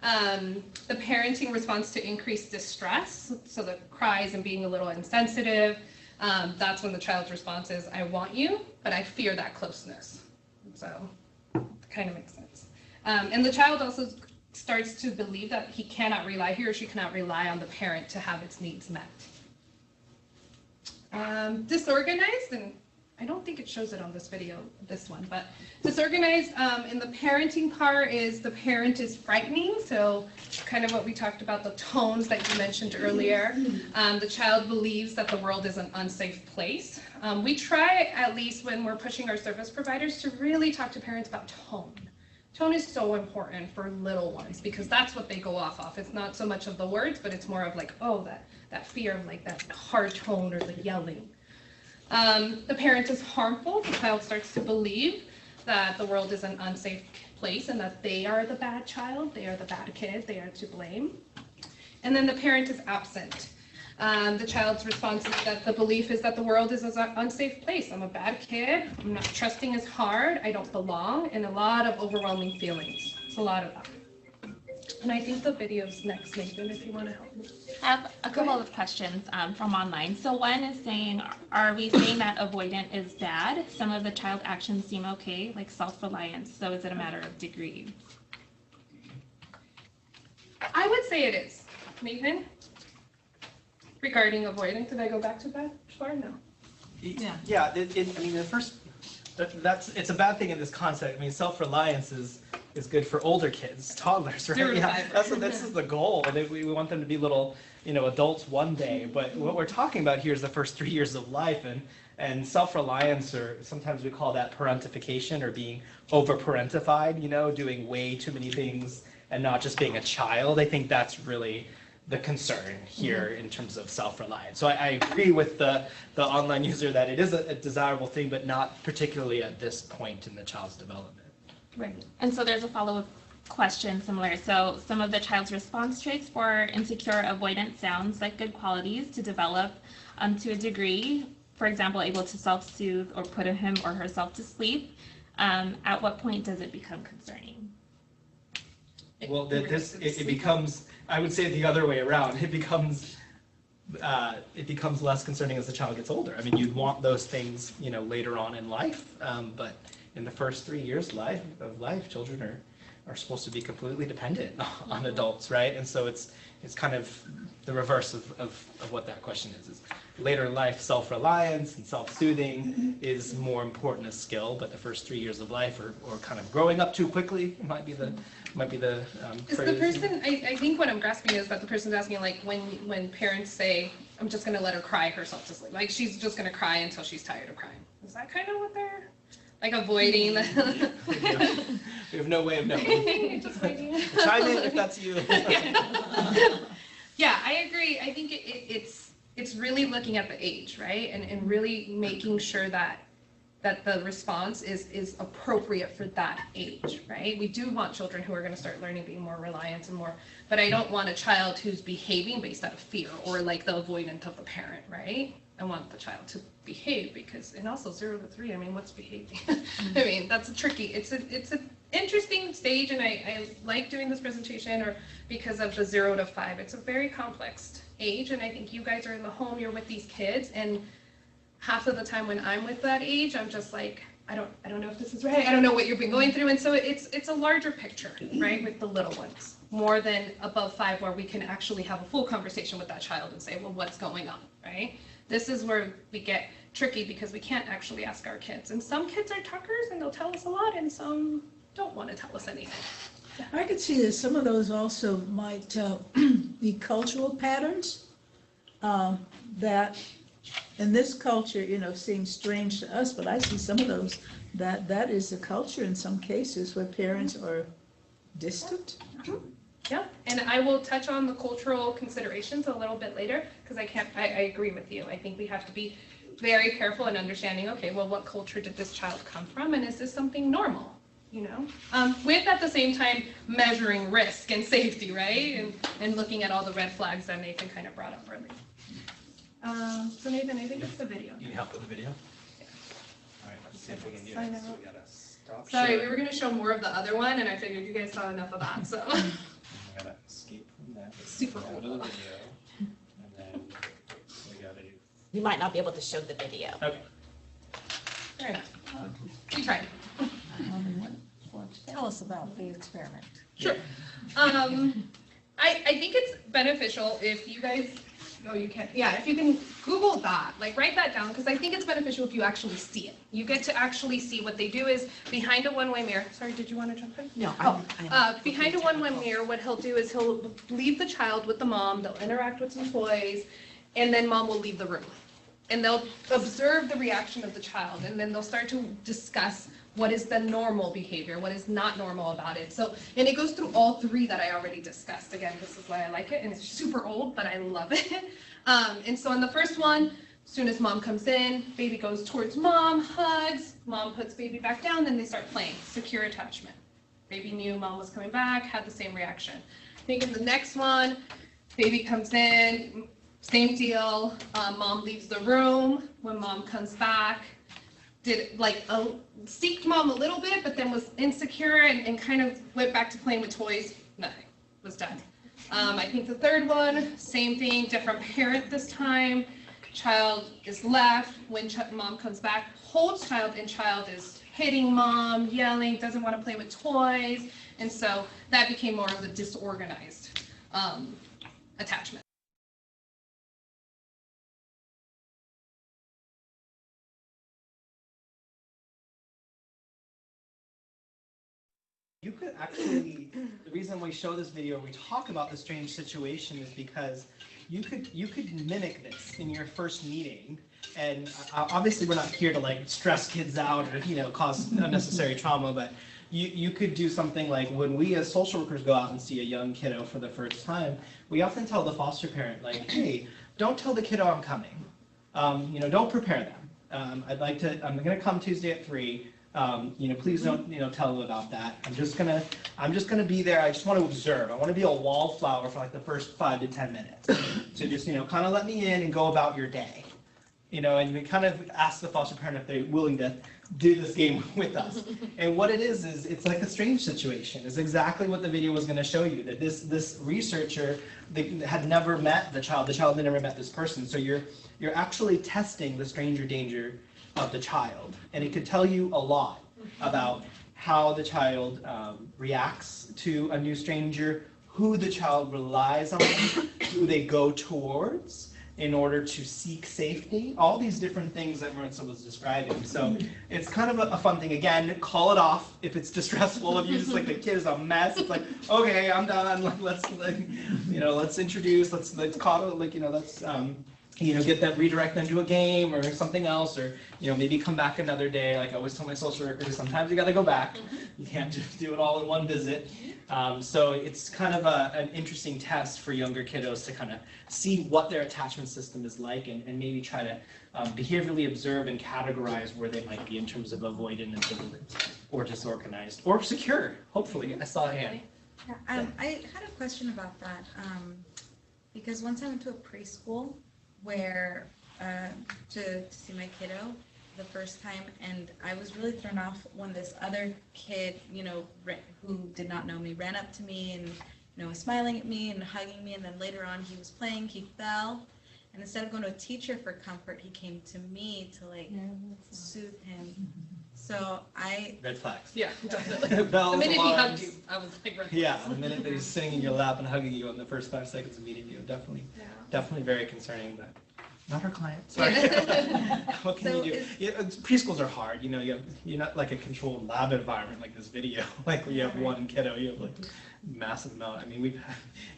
The parenting response to increased distress, so the cries and being a little insensitive, that's when the child's response is, I want you, but I fear that closeness. So it kind of makes sense. And the child also starts to believe that he or she cannot rely on the parent to have its needs met. Disorganized, and I don't think it shows it on this video, this one, but disorganized in the parenting part is the parent is frightening, so kind of what we talked about, the tones that you mentioned earlier. The child believes that the world is an unsafe place. We try, at least when we're pushing our service providers, to really talk to parents about tone. Tone is so important for little ones because that's what they go off of. It's not so much of the words, but it's more of like, oh, that fear of like that hard tone or the yelling. The parent is harmful. The child starts to believe that the world is an unsafe place and that they are the bad child, they are the bad kid, they are to blame. And then the parent is absent. The child's response is that the belief is that the world is an unsafe place. I'm a bad kid, I'm not trusting as hard, I don't belong, and a lot of overwhelming feelings. It's a lot of that. And I think the video's next, Nathan, if you want to help me. I have a couple of questions from online. So one is saying, are we saying that avoidant is bad? Some of the child actions seem okay, like self-reliance. So is it a matter of degree? I would say it is. Nathan? Regarding avoidant, did I go back to that far? No. Yeah, I mean, the first, it's a bad thing in this concept. I mean, self-reliance is good for older kids, toddlers, right? 0 to 5. Yeah, this is the goal. And we want them to be little, adults one day. But what we're talking about here is the first 3 years of life, and self-reliance, or sometimes we call that parentification, or being over-parentified, doing way too many things and not just being a child. I think that's really the concern here in terms of self-reliance. So I agree with the online user that it is a desirable thing, but not particularly at this point in the child's development. Right. And so there's a follow-up question similar. So some of the child's response traits for insecure avoidance sounds like good qualities to develop to a degree. For example, able to self-soothe or put him or herself to sleep. At what point does it become concerning? Well, it becomes, I would say the other way around. It becomes less concerning as the child gets older. I mean, you'd want those things, later on in life, but in the first 3 years of life, children are supposed to be completely dependent on adults, right? And so it's kind of the reverse of what that question is later in life, self-reliance and self-soothing is more important as skill, but the first 3 years of life or kind of growing up too quickly might be the is the person, I think what I'm grasping is that the person's asking, like, when parents say, I'm just going to let her cry herself to sleep, like she's just going to cry until she's tired of crying. Is that kind of what they're like avoiding? We have no way of knowing. Just waiting. Chime in if that's you. Yeah, I agree. I think it's really looking at the age, right? And really making sure that the response is appropriate for that age, right? We do want children who are going to start learning, being more reliant and more, but I don't want a child who's behaving based out of fear or like the avoidant of the parent, right? I want the child to behave because, and also 0 to 3, I mean, what's behaving? I mean, that's it's an interesting stage, and I like doing this presentation because of the 0 to 5. It's a very complex age, and I think you guys are in the home, you're with these kids, and half of the time when I'm with that age, I'm just like, I don't know if this is right. I don't know what you've been going through. And so it's a larger picture, right, with the little ones, more than above 5, where we can actually have a full conversation with that child and say, well, what's going on, right? This is where we get tricky because we can't actually ask our kids. And some kids are talkers and they'll tell us a lot, and some don't want to tell us anything. I could see that some of those also might be cultural patterns that in this culture, seem strange to us, but I see some of those, that is a culture in some cases where parents are distant. Yeah, and I will touch on the cultural considerations a little bit later, because I agree with you. I think we have to be very careful in understanding, okay, well, what culture did this child come from, and is this something normal, with at the same time measuring risk and safety, right, and looking at all the red flags that Nathan kind of brought up earlier. So Nathan, I think it's the video. You can help with the video? See if we can do I it. know. So we gotta stop Sorry, share. we were gonna show more of the other one, and I figured you guys saw enough of that, so. I gotta escape from that. Super Go to the video, and then we gotta do. You might not be able to show the video. Okay. Fair enough. We tried. Tell us about the experiment. Sure. I think it's beneficial if you guys, no, you can't, yeah, if you can Google that, like write that down, because I think it's beneficial if you actually see it. You get to actually see what they do is behind a one-way mirror. Sorry, did you want to jump in? No, Behind a one-way mirror, what he'll do is he'll leave the child with the mom, they'll interact with some toys, and then mom will leave the room. And they'll observe the reaction of the child, and then they'll start to discuss what is the normal behavior, what is not normal about it. So, and it goes through all three that I already discussed. Again, this is why I like it, and it's super old, but I love it. And so in the first one, as soon as mom comes in, baby goes towards mom, hugs, mom puts baby back down, then they start playing, secure attachment. Baby knew mom was coming back, had the same reaction. I think in the next one, baby comes in, same deal, mom leaves the room. When mom comes back, did like seeked mom a little bit, but then was insecure and kind of went back to playing with toys. Nothing, was done. I think the third one, same thing, different parent this time. Child is left. When mom comes back, holds child, and child is hitting mom, yelling, doesn't want to play with toys. And so that became more of a disorganized attachment. You could actually, the reason we show this video, we talk about the strange situation is because you could mimic this in your first meeting. And obviously we're not here to like stress kids out or, cause unnecessary trauma, but you could do something like when we as social workers go out and see a young kiddo for the first time, we often tell the foster parent like, hey, don't tell the kiddo I'm coming. Don't prepare them. I'm gonna come Tuesday at 3. Please don't, tell them about that. I'm just gonna be there. I just want to observe. I want to be a wallflower for like the first 5 to 10 minutes. So just, kind of let me in and go about your day. And we kind of ask the foster parent if they're willing to do this game with us. And what it is it's like a strange situation. It's exactly what the video was going to show you, that this researcher had never met the child had never met this person. So you're actually testing the stranger danger of the child, and it could tell you a lot about how the child reacts to a new stranger, who the child relies on, who they go towards in order to seek safety, all these different things that Marissa was describing. So it's kind of a fun thing. Again, call it off if it's distressful, if you just like the kid is a mess. It's like, okay, I'm done. Let's introduce, let's coddle, let's get them, redirect them to a game or something else, or maybe come back another day. Like I always tell my social workers, sometimes you got to go back. You can't just do it all in one visit. So it's kind of an interesting test for younger kiddos to kind of see what their attachment system is like, and maybe try to behaviorally observe and categorize where they might be in terms of avoidant, ambivalent, or disorganized, or secure. Hopefully, I saw a hand. Yeah, I had a question about that because once I went to a preschool where to see my kiddo the first time, and I was really thrown off when this other kid, who did not know me, ran up to me and was smiling at me and hugging me, and then later on he was playing, he fell, and instead of going to a teacher for comfort, he came to me to soothe him. So Red flags. Yeah, definitely. Bells, the minute alarms. he hugged you, I was like, red Yeah, flags. the minute that he's sitting in your lap and hugging you in the first 5 seconds of meeting you, definitely very concerning, but not our client. Sorry. What can you do? Preschools are hard. You're not like a controlled lab environment like this video. Like when you have one kiddo, you have like massive amount. I mean, we've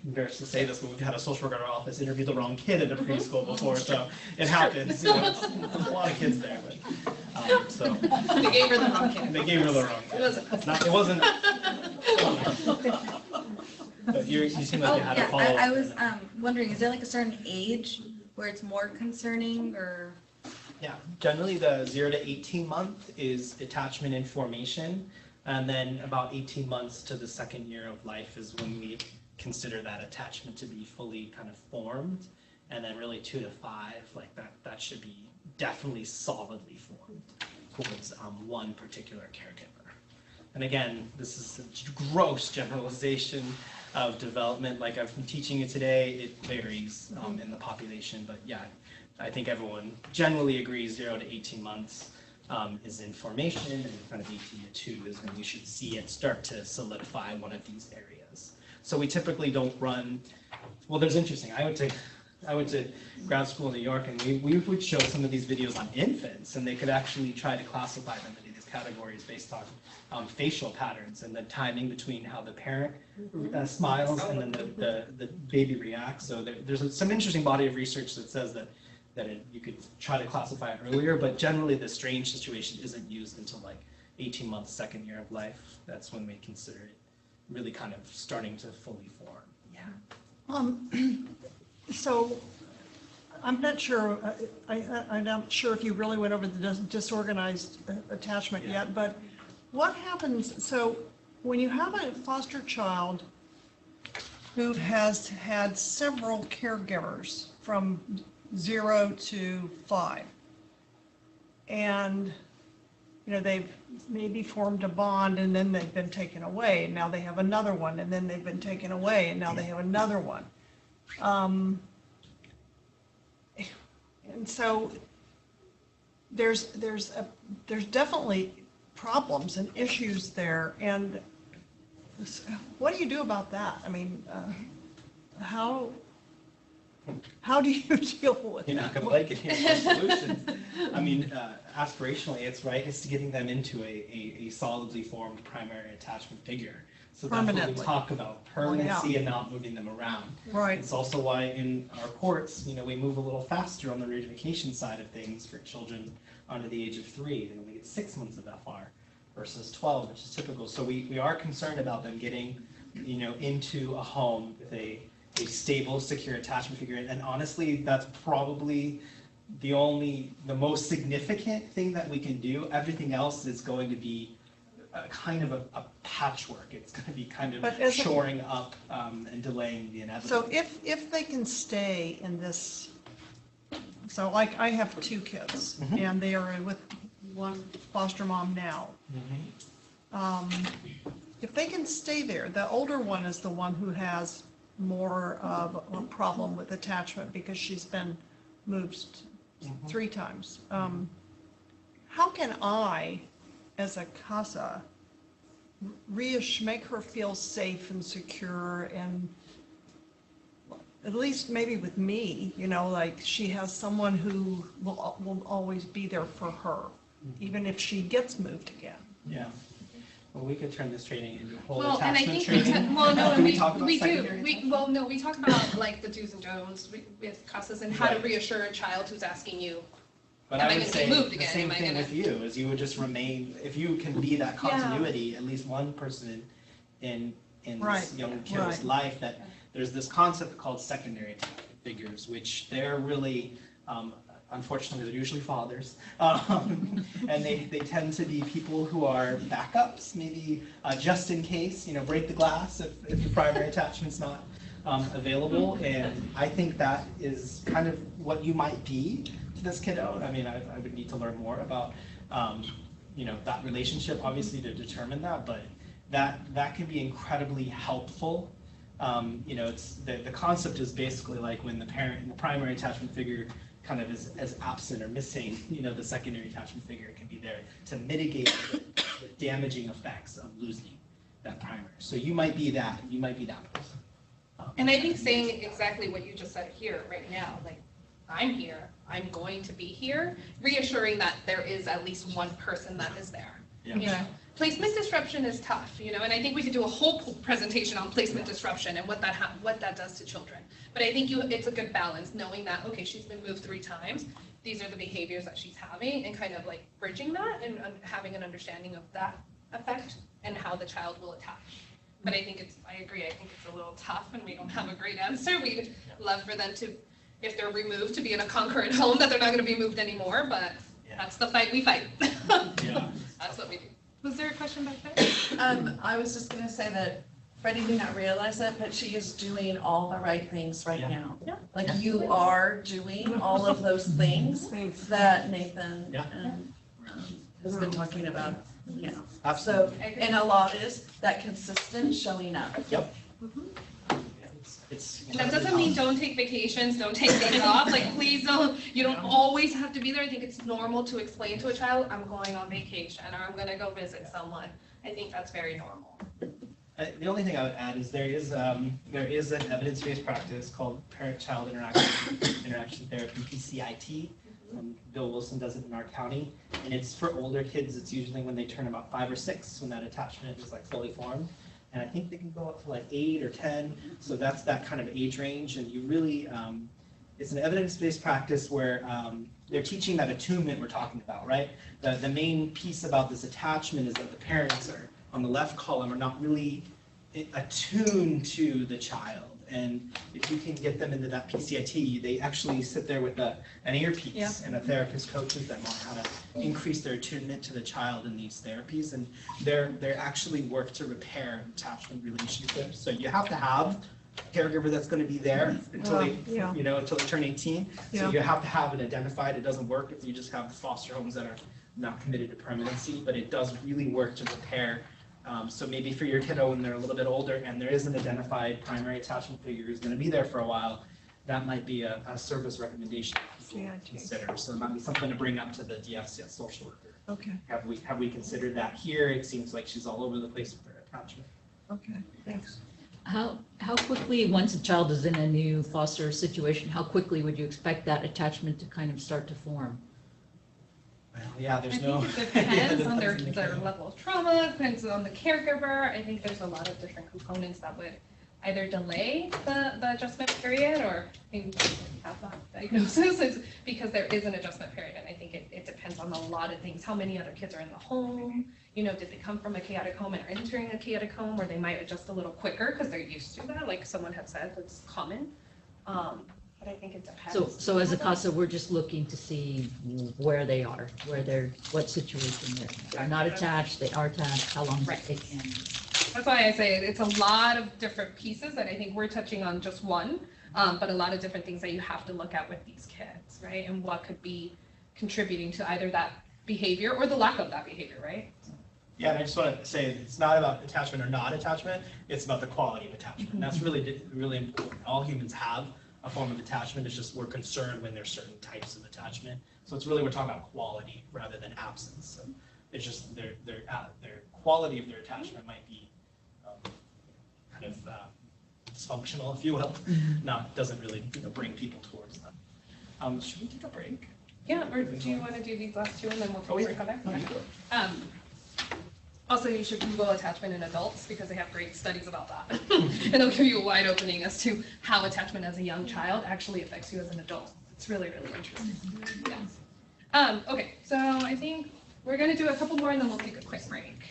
embarrassed to say this, but we've had a social worker in our office interview the wrong kid at a preschool before, so it happens. There's a lot of kids there, but so They gave her the wrong kid. they gave her the wrong kid. It wasn't. But you seem like you had a follow-up. I was wondering, is there like a certain age where it's more concerning, or? Yeah, generally the 0 to 18 month is attachment and formation, and then about 18 months to the second year of life is when we consider that attachment to be fully kind of formed, and then really 2 to 5, like that should be definitely solidly formed. towards one particular caregiver. And again, this is a gross generalization of development. Like I've been teaching you today, it varies in the population, but yeah, I think everyone generally agrees 0 to 18 months is in formation, and kind of 18 to 2 is when you should see it start to solidify one of these areas. So we typically don't run, well, there's interesting, I went to grad school in New York, and we would show some of these videos on infants, and they could actually try to classify them into these categories based on facial patterns and the timing between how the parent smiles and then the baby reacts. So there's some interesting body of research that says that you could try to classify it earlier, but generally the strange situation isn't used until like 18 months, second year of life. That's when we consider it really kind of starting to fully form. Yeah. So I'm not sure, I'm not sure if you really went over the disorganized attachment yet, but what happens, so when you have a foster child who has had several caregivers from 0 to 5, and they've maybe formed a bond, and then they've been taken away, and now they have another one, and then they've been taken away, and now they have another one. And so there's definitely problems and issues there, and what do you do about that? I mean, how do you deal with it? You're not going to like it. Here's the solutions. I mean, aspirationally, it's to getting them into a solidly formed primary attachment figure. So that's what we talk about, permanency and not moving them around. Right. It's also why in our courts, we move a little faster on the reunification side of things for children under the age of 3. They only get 6 months of FR versus 12, which is typical. So we are concerned about them getting, into a home with a stable, secure attachment figure. And honestly, that's probably the most significant thing that we can do. Everything else is going to be kind of a patchwork. It's going to be kind of shoring up and delaying the inevitable. So if they can stay in this, so like I have 2 kids, and they are with one foster mom now. If they can stay there, the older one is the one who has more of a problem with attachment because she's been moved 3 times. How can I, as a CASA, make her feel safe and secure, and at least maybe with me, like she has someone who will always be there for her, even if she gets moved again. Yeah. Well, we could turn this training into a whole Well, and I attachment think training. we do talk about like the do's and don'ts with CASAs and how to reassure a child who's asking you, But am I I would going to say be moved the again? same Am I thing gonna? with you, is you would just remain, if you can be that continuity, at least one person in this young kid's life, that there's this concept called secondary figures, which they're really, unfortunately, they're usually fathers, and they tend to be people who are backups, maybe just in case, break the glass if the primary attachment's not available, and I think that is kind of what you might be to this kiddo. I mean, I would need to learn more about, that relationship, obviously, to determine that, but that can be incredibly helpful. It's the concept is basically like when the primary attachment figure kind of is as absent or missing, the secondary attachment figure can be there to mitigate the damaging effects of losing that primary. So you might be that person. And I think saying exactly what you just said here right now, like, I'm here, I'm going to be here, reassuring that there is at least one person that is there. Yeah. Placement disruption is tough, and I think we could do a whole presentation on placement disruption and what that does to children. But I think it's a good balance, knowing that, okay, she's been moved 3 times, these are the behaviors that she's having, and kind of like bridging that and having an understanding of that effect and how the child will attach. But I agree, I think it's a little tough and we don't have a great answer. We'd love for them to, if they're removed, to be in a concurrent home, that they're not going to be moved anymore, but that's the fight we fight. That's what we do. Was there a question back there? I was just going to say that Freddie may not realize it, but she is doing all the right things right now. Yeah. Like you are doing all of those things that Nathan and has been talking about, So, Absolutely. and a lot is that consistent showing up. Yep. And that doesn't mean don't take vacations, don't take days off, like, please don't, you don't always have to be there. I think it's normal to explain to a child, I'm going on vacation, or I'm gonna go visit someone. I think that's very normal. The only thing I would add is there is an evidence-based practice called parent-child interaction therapy, PCIT. Bill Wilson does it in our county, and it's for older kids. It's usually when they turn about 5 or 6 when that attachment is like fully formed. And I think they can go up to like 8 or 10. So that's that kind of age range. And you really, it's an evidence-based practice where they're teaching that attunement we're talking about, right? The main piece about this attachment is that the parents are on the left column are not really attuned to the child. And if you can get them into that PCIT, they actually sit there with an earpiece, and a therapist coaches them on how to increase their attunement to the child in these therapies. And they're actually work to repair attachment relationships. So you have to have a caregiver that's going to be there until until they turn 18. So you have to have it identified. It doesn't work if you just have foster homes that are not committed to permanency, but it does really work to repair. So maybe for your kiddo when they're a little bit older and there is an identified primary attachment figure who's going to be there for a while, that might be a service recommendation to consider. So it might be something to bring up to the DFCS social worker. Okay. Have we considered that here? It seems like she's all over the place with her attachment. Okay, thanks. How quickly, once a child is in a new foster situation, how quickly would you expect that attachment to kind of start to form? Well, yeah, there's no. I think it depends on their level of trauma, depends on the caregiver. I think there's a lot of different components that would either delay the adjustment period or maybe have that diagnosis because there is an adjustment period. And I think it depends on a lot of things. How many other kids are in the home? Did they come from a chaotic home and are entering a chaotic home where they might adjust a little quicker because they're used to that, like someone had said, that's common. But I think it depends. So as a CASA, we're just looking to see where they are, what situation they're in. They're not attached, they are attached, how long does it take in? That's why I say it's a lot of different pieces, and I think we're touching on just one, but a lot of different things that you have to look at with these kids, right? And what could be contributing to either that behavior or the lack of that behavior, right? Yeah, and I just want to say it's not about attachment or not attachment, it's about the quality of attachment. And that's really important. All humans have a form of attachment. It's just we're concerned when there's certain types of attachment. So it's really, we're talking about quality rather than absence. So it's just their quality of their attachment might be kind of dysfunctional, if you will. Doesn't really bring people towards them. Should we take a break? Yeah, or do you want to do these last two and then we'll take a break on that? Okay. Also, you should Google attachment in adults because they have great studies about that. And they'll give you a wide opening as to how attachment as a young child actually affects you as an adult. It's really, really interesting. Yeah. Okay, so I think we're going to do a couple more and then we'll take a quick break.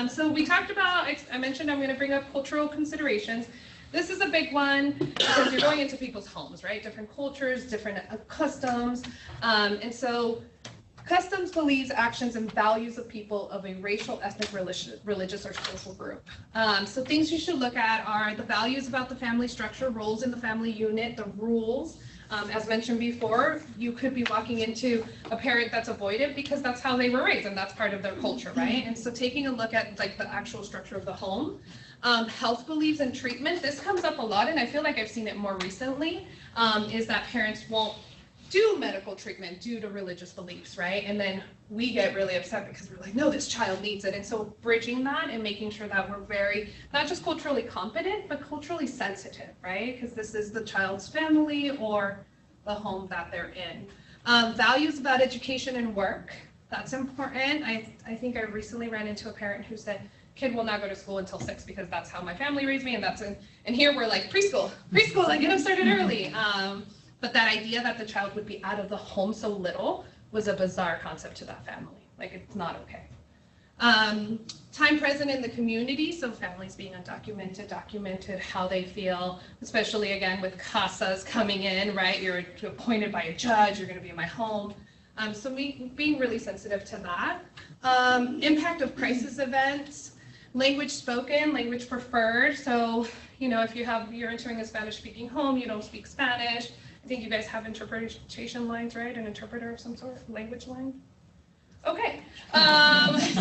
So we talked about, I mentioned I'm going to bring up cultural considerations. This is a big one because you're going into people's homes, right? Different cultures, different customs. And so customs, beliefs, actions, and values of people of a racial, ethnic, religious, or social group. So things you should look at are the values about the family structure, roles in the family unit, the rules. As mentioned before, you could be walking into a parent that's avoidant because that's how they were raised and that's part of their culture, right? And so taking a look at like the actual structure of the home. Health beliefs and treatment, this comes up a lot and I feel like I've seen it more recently, is that parents won't do medical treatment due to religious beliefs, right? And then we get really upset because we're like, no, this child needs it. And so bridging that and making sure that we're very, not just culturally competent, but culturally sensitive, right? Because this is the child's family or the home that they're in. Values about education and work, that's important. I think I recently ran into a parent who said, kid will not go to school until 6 because that's how my family raised me. And here we're like preschool, like get them started early. But that idea that the child would be out of the home so little was a bizarre concept to that family. Like, it's not okay. Time present in the community, so families being undocumented, documented how they feel, especially again with CASAs coming in, right? You're appointed by a judge, you're gonna be in my home. So being really sensitive to that. Impact of crisis events, language spoken, language preferred. So, if you're entering a Spanish-speaking home, you don't speak Spanish. I think you guys have interpretation lines, right? An interpreter of some sort, language line. Okay,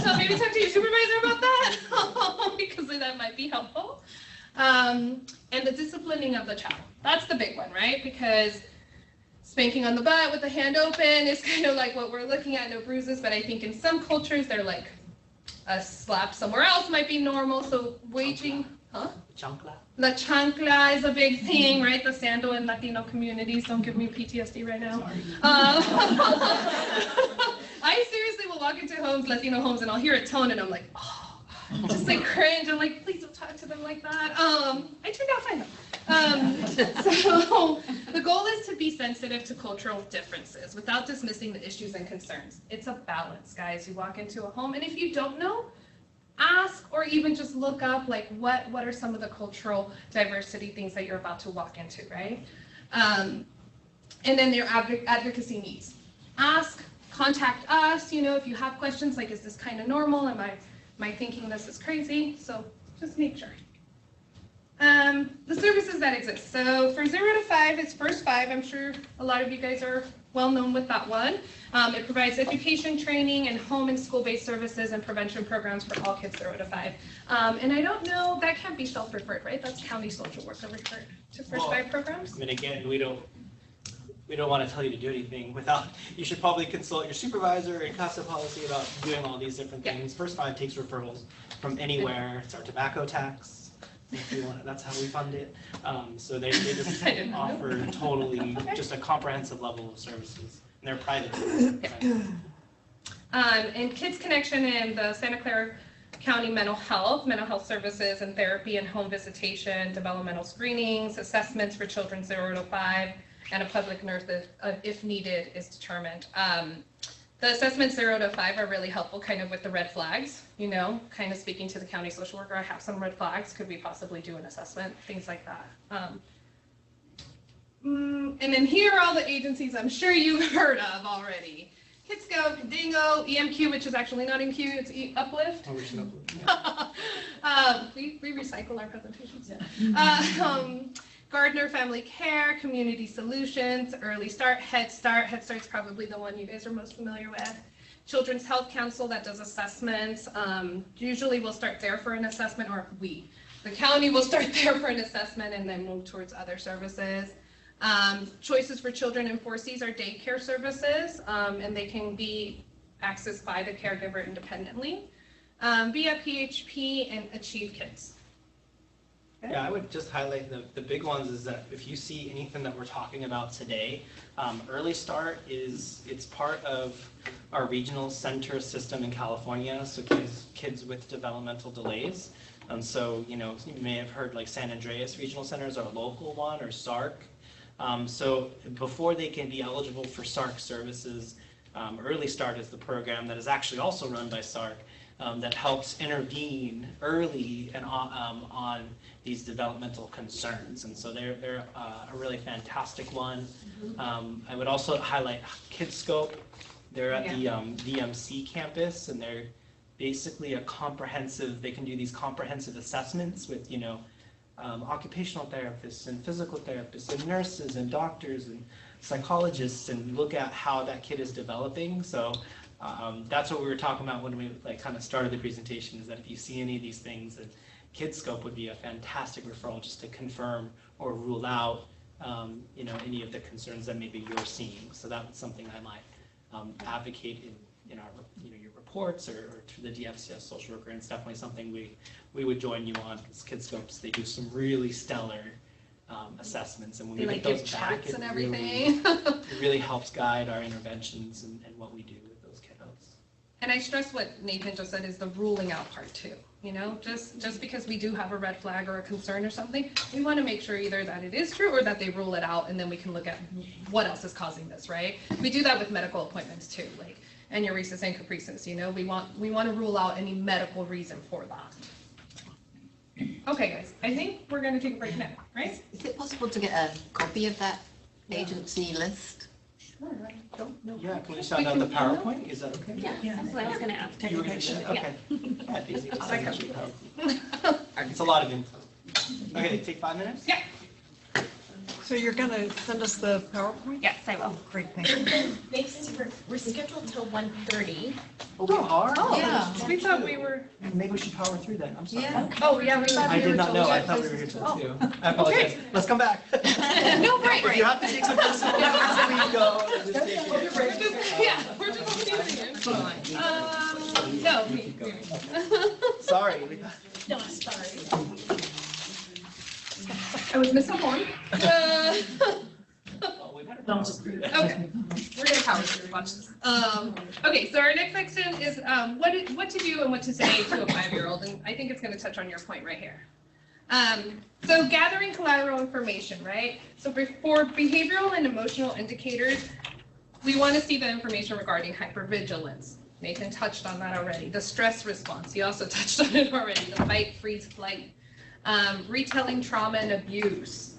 so maybe talk to your supervisor about that, because that might be helpful. And the disciplining of the child, that's the big one, right? Because spanking on the butt with the hand open is kind of like what we're looking at, no bruises, but I think in some cultures, they're like, a slap somewhere else might be normal, so waging, Chancla. La chancla is a big thing, right? The sandal in Latino communities. Don't give me PTSD right now. I seriously will walk into homes, Latino homes, and I'll hear a tone, and I'm like, oh, just like cringe. I'm like, please don't talk to them like that. I turned out fine though. So the goal is to be sensitive to cultural differences without dismissing the issues and concerns. It's a balance, guys. You walk into a home, and if you don't know, ask or even just look up like what are some of the cultural diversity things that you're about to walk into, right? And then their advocacy needs. Ask, contact us, you know, if you have questions like, is this kind of normal? Am I thinking this is crazy? So just make sure. The services that exist. So for 0 to 5, it's First 5. I'm sure a lot of you guys are well known with that one. It provides education, training, and home and school-based services and prevention programs for all kids 0 to 5. And I don't know, that can't be self-referred, right? That's county social worker referred to First 5 programs. I mean, again, we don't want to tell you to do anything without, you should probably consult your supervisor and CASA policy about doing all these different things. First 5 takes referrals from anywhere. It's our tobacco tax. If you want it, that's how we fund it. So they just offer totally just a comprehensive level of services. And they're private. And Kids Connection and the Santa Clara County mental health services and therapy and home visitation, developmental screenings, assessments for children 0 to 5, and a public nurse if needed is determined. The assessments 0 to 5 are really helpful kind of with the red flags, you know, kind of speaking to the county social worker, I have some red flags, could we possibly do an assessment, things like that. And then here are all the agencies I'm sure you've heard of already. KidScope, Dingo, EMQ, which is actually not EMQ, it's Uplift. We recycle our presentations. Gardner Family Care, Community Solutions, Early Start, Head Start. Head Start's probably the one you guys are most familiar with. Children's Health Council that does assessments. Usually we'll start there for an assessment, or the county will start there for an assessment and then move towards other services. Choices for Children in 4Cs are daycare services, and they can be accessed by the caregiver independently. Via PHP and Achieve Kids. Yeah, I would just highlight the big ones is that if you see anything that we're talking about today, Early Start it's part of our regional center system in California, so kids with developmental delays. So, you know, you may have heard like San Andreas Regional Center is our local one, or SARC. So before they can be eligible for SARC services, Early Start is the program that is actually also run by SARC. That helps intervene early and on these developmental concerns, and so they're a really fantastic one. I would also highlight KidScope. They're at the VMC campus, and they're basically a comprehensive. They can do these comprehensive assessments with occupational therapists and physical therapists and nurses and doctors and psychologists, and look at how that kid is developing. So. That's what we were talking about when we kind of started the presentation, is that if you see any of these things, that KidScope would be a fantastic referral just to confirm or rule out any of the concerns that maybe you're seeing. So that's something I might advocate in our your reports or to the DFCS social worker, and it's definitely something we would join you on, because KidScopes, they do some really stellar assessments, and when we get those back, and everything. It really helps guide our interventions and what we do with those kiddos. And I stress what Nathan just said is the ruling out part too. You know, just because we do have a red flag or a concern or something, we want to make sure either that it is true or that they rule it out, and then we can look at what else is causing this, right? We do that with medical appointments too, like anuresis and caprices. You know, we want to rule out any medical reason for that. Okay, guys, I think we're going to take a break now, right? Is it possible to get a copy of that agency list? Sure, I don't know. Yeah, can we send out the PowerPoint? Is that okay? Yeah, that's what I was going to ask. You were going to, okay. Yeah, it's easy. It's a lot of info. Okay, take 5 minutes? Yeah. So you're going to send us the PowerPoint? Yes, I will. Great, thank you. Mason, we're scheduled till 1:30. Oh, we are? Oh, Yeah. we thought we were. Maybe we should power through then. I'm sorry. Yeah. Oh, yeah, we thought I we were. did not till know. I we thought we had were here places till to- 2. I apologize. Let's come back. No break. If you have to take some personal notes, please go. and just take it. We're just, yeah, we're just leaving it. It's fine. No, me. Sorry. No, sorry. I was missing one. Okay, we're gonna power through, watch this. Okay, so our next section is what to do and what to say to a 5-year-old, and I think it's gonna touch on your point right here. So gathering collateral information, right? So for behavioral and emotional indicators, we want to see the information regarding hypervigilance. Nathan touched on that already. The stress response, he also touched on it already. The fight, freeze, flight. Retelling trauma and abuse.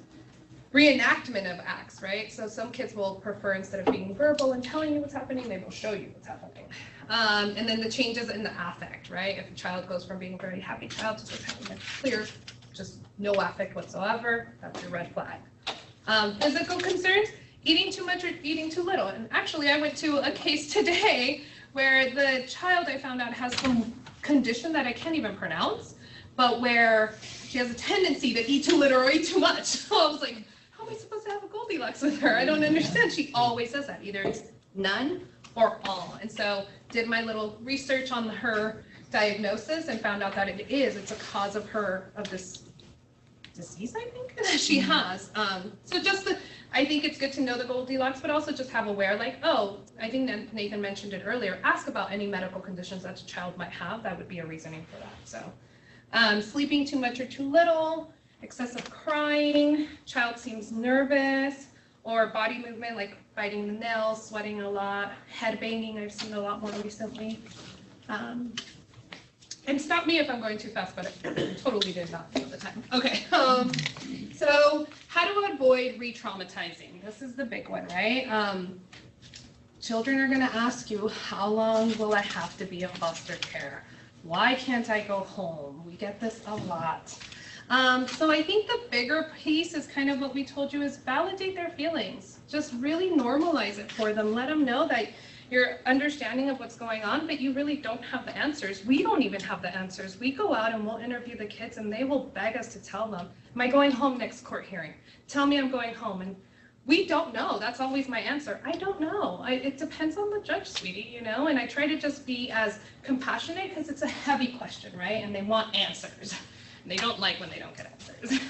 Reenactment of acts, right? So some kids will prefer, instead of being verbal and telling you what's happening, they will show you what's happening. And then the changes in the affect, right? If a child goes from being a very happy child to just having a clear, just no affect whatsoever, that's your red flag. Physical concerns, eating too much or eating too little. And actually, I went to a case today where the child, I found out, has some condition that I can't even pronounce, but where she has a tendency to eat too little or eat too much. So I was like, how am I supposed to have a Goldilocks with her? I don't understand. She always says that. Either it's none or all. And so did my little research on her diagnosis and found out that it's a cause of this disease, I think, that she has. So I think it's good to know the Goldilocks, but also just have aware, like, oh, I think Nathan mentioned it earlier, ask about any medical conditions that a child might have. That would be a reasoning for that. So sleeping too much or too little, excessive crying, child seems nervous, or body movement like biting the nails, sweating a lot, head banging, I've seen a lot more recently. And stop me if I'm going too fast, but I totally did not know the time. Okay, so how to avoid re-traumatizing? This is the big one, right? Children are gonna ask you, how long will I have to be in foster care? Why can't I go home? We get this a lot. So I think the bigger piece is kind of what we told you, is validate their feelings. Just really normalize it for them. Let them know that you're understanding of what's going on, but you really don't have the answers. We don't even have the answers. We go out and we'll interview the kids and they will beg us to tell them, am I going home next court hearing? Tell me I'm going home. And we don't know. That's always my answer. I don't know. It depends on the judge, sweetie, you know? And I try to just be as compassionate, because it's a heavy question, right? And they want answers. And they don't like when they don't get answers.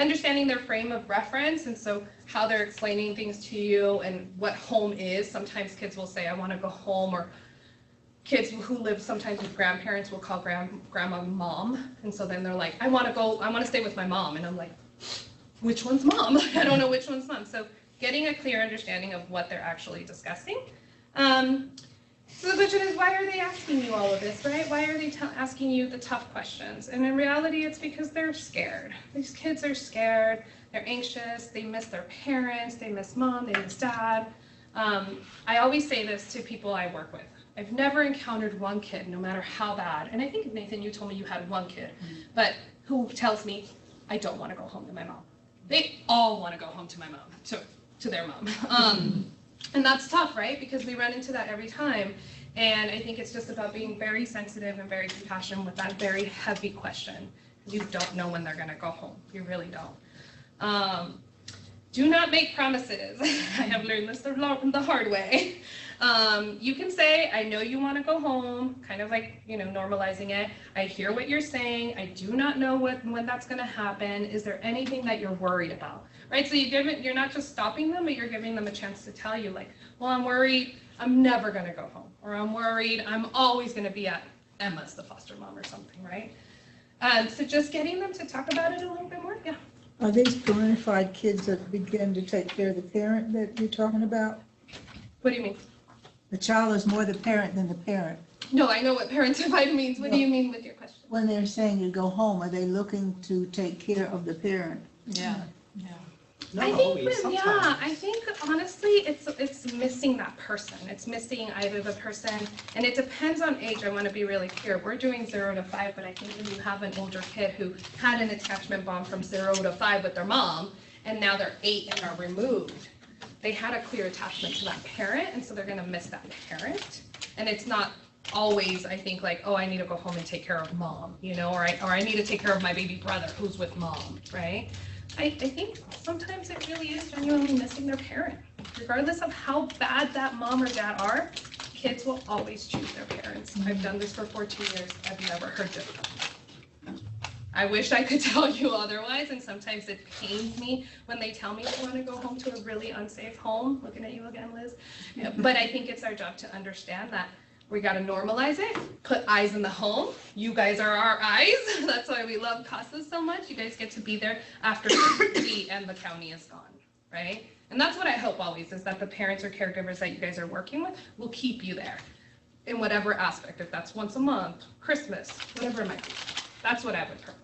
Understanding their frame of reference, and so how they're explaining things to you and what home is. Sometimes kids will say, I want to go home, or kids who live sometimes with grandparents will call grandma mom. And so then they're like, I want to stay with my mom. And I'm like, which one's mom? I don't know which one's mom. So getting a clear understanding of what they're actually discussing. So the question is, why are they asking you all of this, right? Why are they asking you the tough questions? And in reality, it's because they're scared. These kids are scared. They're anxious. They miss their parents. They miss mom. They miss dad. I always say this to people I work with. I've never encountered one kid, no matter how bad, and I think, Nathan, you told me you had one kid, but who tells me, I don't want to go home to my mom. They all want to go home to my mom, to their mom. And that's tough, right? Because we run into that every time. And I think it's just about being very sensitive and very compassionate with that very heavy question. You don't know when they're going to go home. You really don't. Do not make promises. I have learned this the hard way. You can say, I know you want to go home, kind of like, normalizing it. I hear what you're saying. I do not know when that's going to happen. Is there anything that you're worried about? Right? So you're not just stopping them, but you're giving them a chance to tell you, like, well, I'm worried I'm never going to go home, or I'm worried I'm always going to be at Emma's, the foster mom, or something, right? So just getting them to talk about it a little bit more. Yeah. Are these parentified kids that begin to take care of the parent that you're talking about? What do you mean? The child is more the parent than the parent. No, I know what parentified means. What do you mean with your question? When they're saying you go home, are they looking to take care of the parent? Yeah. I think, I think honestly, it's missing that person. It's missing either the person, and it depends on age. I want to be really clear. We're doing 0 to 5, but I think when you have an older kid who had an attachment bond from 0 to 5 with their mom, and now they're 8 and are removed, they had a clear attachment to that parent, and so they're going to miss that parent. And it's not always, I think, like, oh, I need to go home and take care of mom, you know, or I need to take care of my baby brother who's with mom, right? I think sometimes it really is genuinely missing their parent. Regardless of how bad that mom or dad are, kids will always choose their parents. I've done this for 14 years. I've never heard different. I wish I could tell you otherwise, and sometimes it pains me when they tell me they want to go home to a really unsafe home. Looking at you again, Liz. But I think it's our job to understand that we got to normalize it, put eyes in the home. You guys are our eyes. That's why we love CASAs so much. You guys get to be there after we and the county is gone, right? And that's what I hope always, is that the parents or caregivers that you guys are working with will keep you there in whatever aspect, if that's once a month, Christmas, whatever it might be. That's what I would prefer.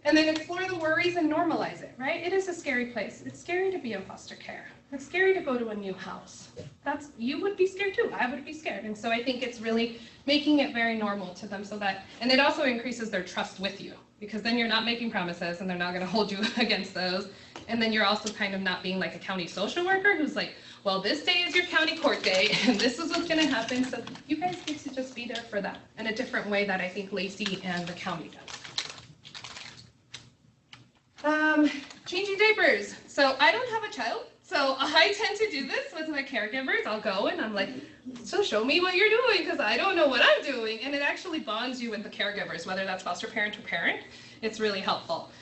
And then explore the worries and normalize it, right? It is a scary place. It's scary to be in foster care. It's scary to go to a new house. You would be scared too. I would be scared. And so I think it's really making it very normal to them so that, and it also increases their trust with you, because then you're not making promises and they're not going to hold you against those. And then you're also kind of not being like a county social worker who's like, well, this day is your county court day and this is what's going to happen. So you guys get to just be there for that in a different way that I think Lacey and the county does. Changing diapers. So I don't have a child, so I tend to do this with my caregivers. I'll go and I'm like, so show me what you're doing, because I don't know what I'm doing. And it actually bonds you with the caregivers, whether that's foster parent or parent. It's really helpful.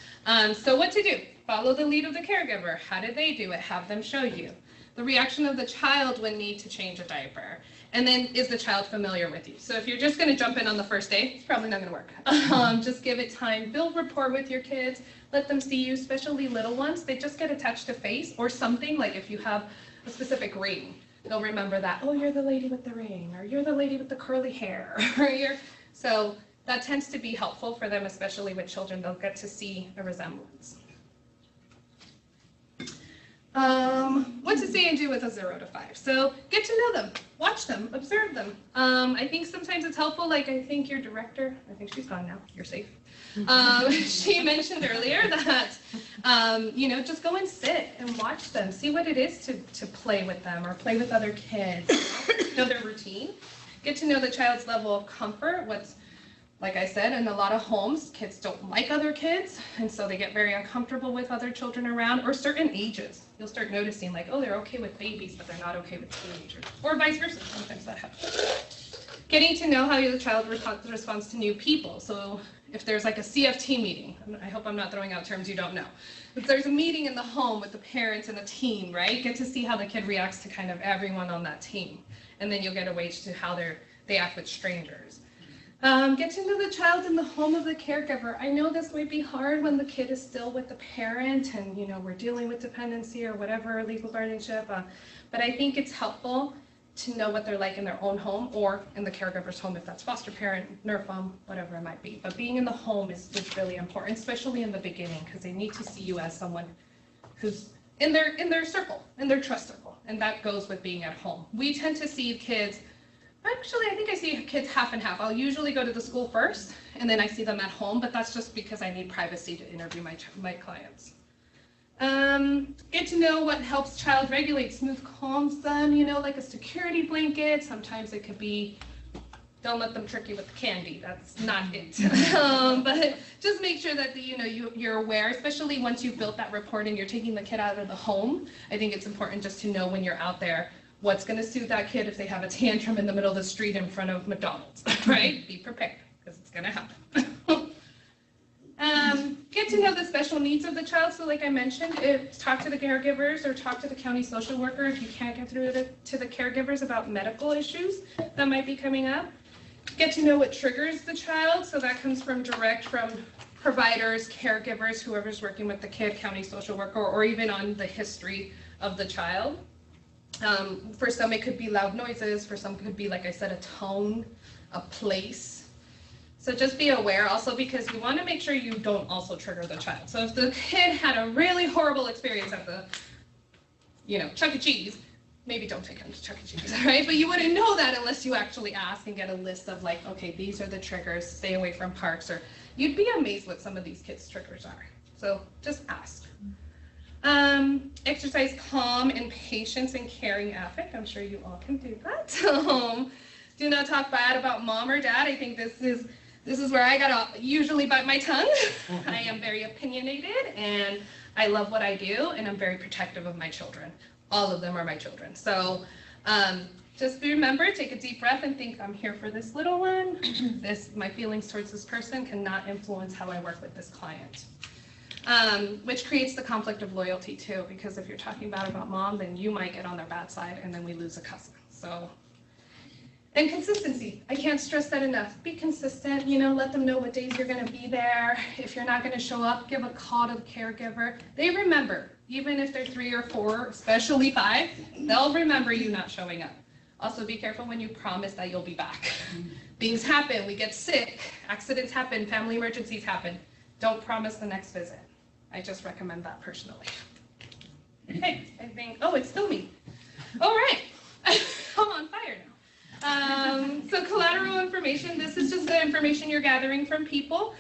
So what to do? Follow the lead of the caregiver. How did they do it? Have them show you. The reaction of the child when need to change a diaper. And then, is the child familiar with you? So if you're just going to jump in on the first day, it's probably not going to work. Just give it time. Build rapport with your kids. Let them see you, especially little ones. They just get attached to face or something, like if you have a specific ring, they'll remember that, oh, you're the lady with the ring, or you're the lady with the curly hair. So that tends to be helpful for them, especially with children. They'll get to see a resemblance. What to say and do with a 0 to 5. So get to know them, watch them, observe them. I think sometimes it's helpful, like I think your director, I think she's gone now, you're safe. She mentioned earlier that, just go and sit and watch them, see what it is to play with them or play with other kids, know their routine, get to know the child's level of comfort, like I said, in a lot of homes, kids don't like other kids, and so they get very uncomfortable with other children around, or certain ages. You'll start noticing, like, oh, they're okay with babies, but they're not okay with teenagers, or vice versa. Sometimes that happens. Getting to know how the child responds to new people. So if there's like a CFT meeting, I hope I'm not throwing out terms you don't know. If there's a meeting in the home with the parents and the team, right? Get to see how the kid reacts to kind of everyone on that team, and then you'll get a gauge to how they act with strangers. Get to know the child in the home of the caregiver. I know this might be hard when the kid is still with the parent and, we're dealing with dependency or whatever, legal guardianship, but I think it's helpful to know what they're like in their own home or in the caregiver's home, if that's foster parent, NERF home, whatever it might be. But being in the home is really important, especially in the beginning, because they need to see you as someone who's in their circle, in their trust circle, and that goes with being at home. We tend to see kids. Actually, I think I see kids half and half. I'll usually go to the school first, and then I see them at home, but that's just because I need privacy to interview my clients. Get to know what helps child regulate, smooth calms them, like a security blanket. Sometimes it could be, don't let them trick you with the candy. That's not it. But just make sure that you're aware, especially once you've built that rapport and you're taking the kid out of the home. I think it's important just to know when you're out there what's going to suit that kid if they have a tantrum in the middle of the street in front of McDonald's, right? Be prepared, because it's going to happen. Get to know the special needs of the child. So like I mentioned, talk to the caregivers or talk to the county social worker if you can't get through to the caregivers about medical issues that might be coming up. Get to know what triggers the child. So that comes from providers, caregivers, whoever's working with the kid, county social worker, or even on the history of the child. For some, it could be loud noises. For some, it could be, like I said, a tone, a place. So just be aware also, because you want to make sure you don't also trigger the child. So if the kid had a really horrible experience at the, Chuck E. Cheese, maybe don't take him to Chuck E. Cheese, right? But you wouldn't know that unless you actually ask and get a list of like, okay, these are the triggers, stay away from parks, or you'd be amazed what some of these kids' triggers are. So just ask. Exercise calm and patience and caring affect. I'm sure you all can do that. Do not talk bad about mom or dad. I think this is where I gotta usually bite my tongue. I am very opinionated and I love what I do, and I'm very protective of my children. All of them are my children. So just remember, take a deep breath and think, I'm here for this little one. My feelings towards this person cannot influence how I work with this client. Which creates the conflict of loyalty too, because if you're talking bad about mom, then you might get on their bad side and then we lose a cousin. So, and consistency. I can't stress that enough. Be consistent, let them know what days you're gonna be there. If you're not gonna show up, give a call to the caregiver. They remember, even if they're 3 or 4, especially 5, they'll remember you not showing up. Also be careful when you promise that you'll be back. Things happen, we get sick, accidents happen, family emergencies happen. Don't promise the next visit. I just recommend that personally. Okay, I think, it's still me. All right, I'm on fire now. So collateral information, this is just the information you're gathering from people.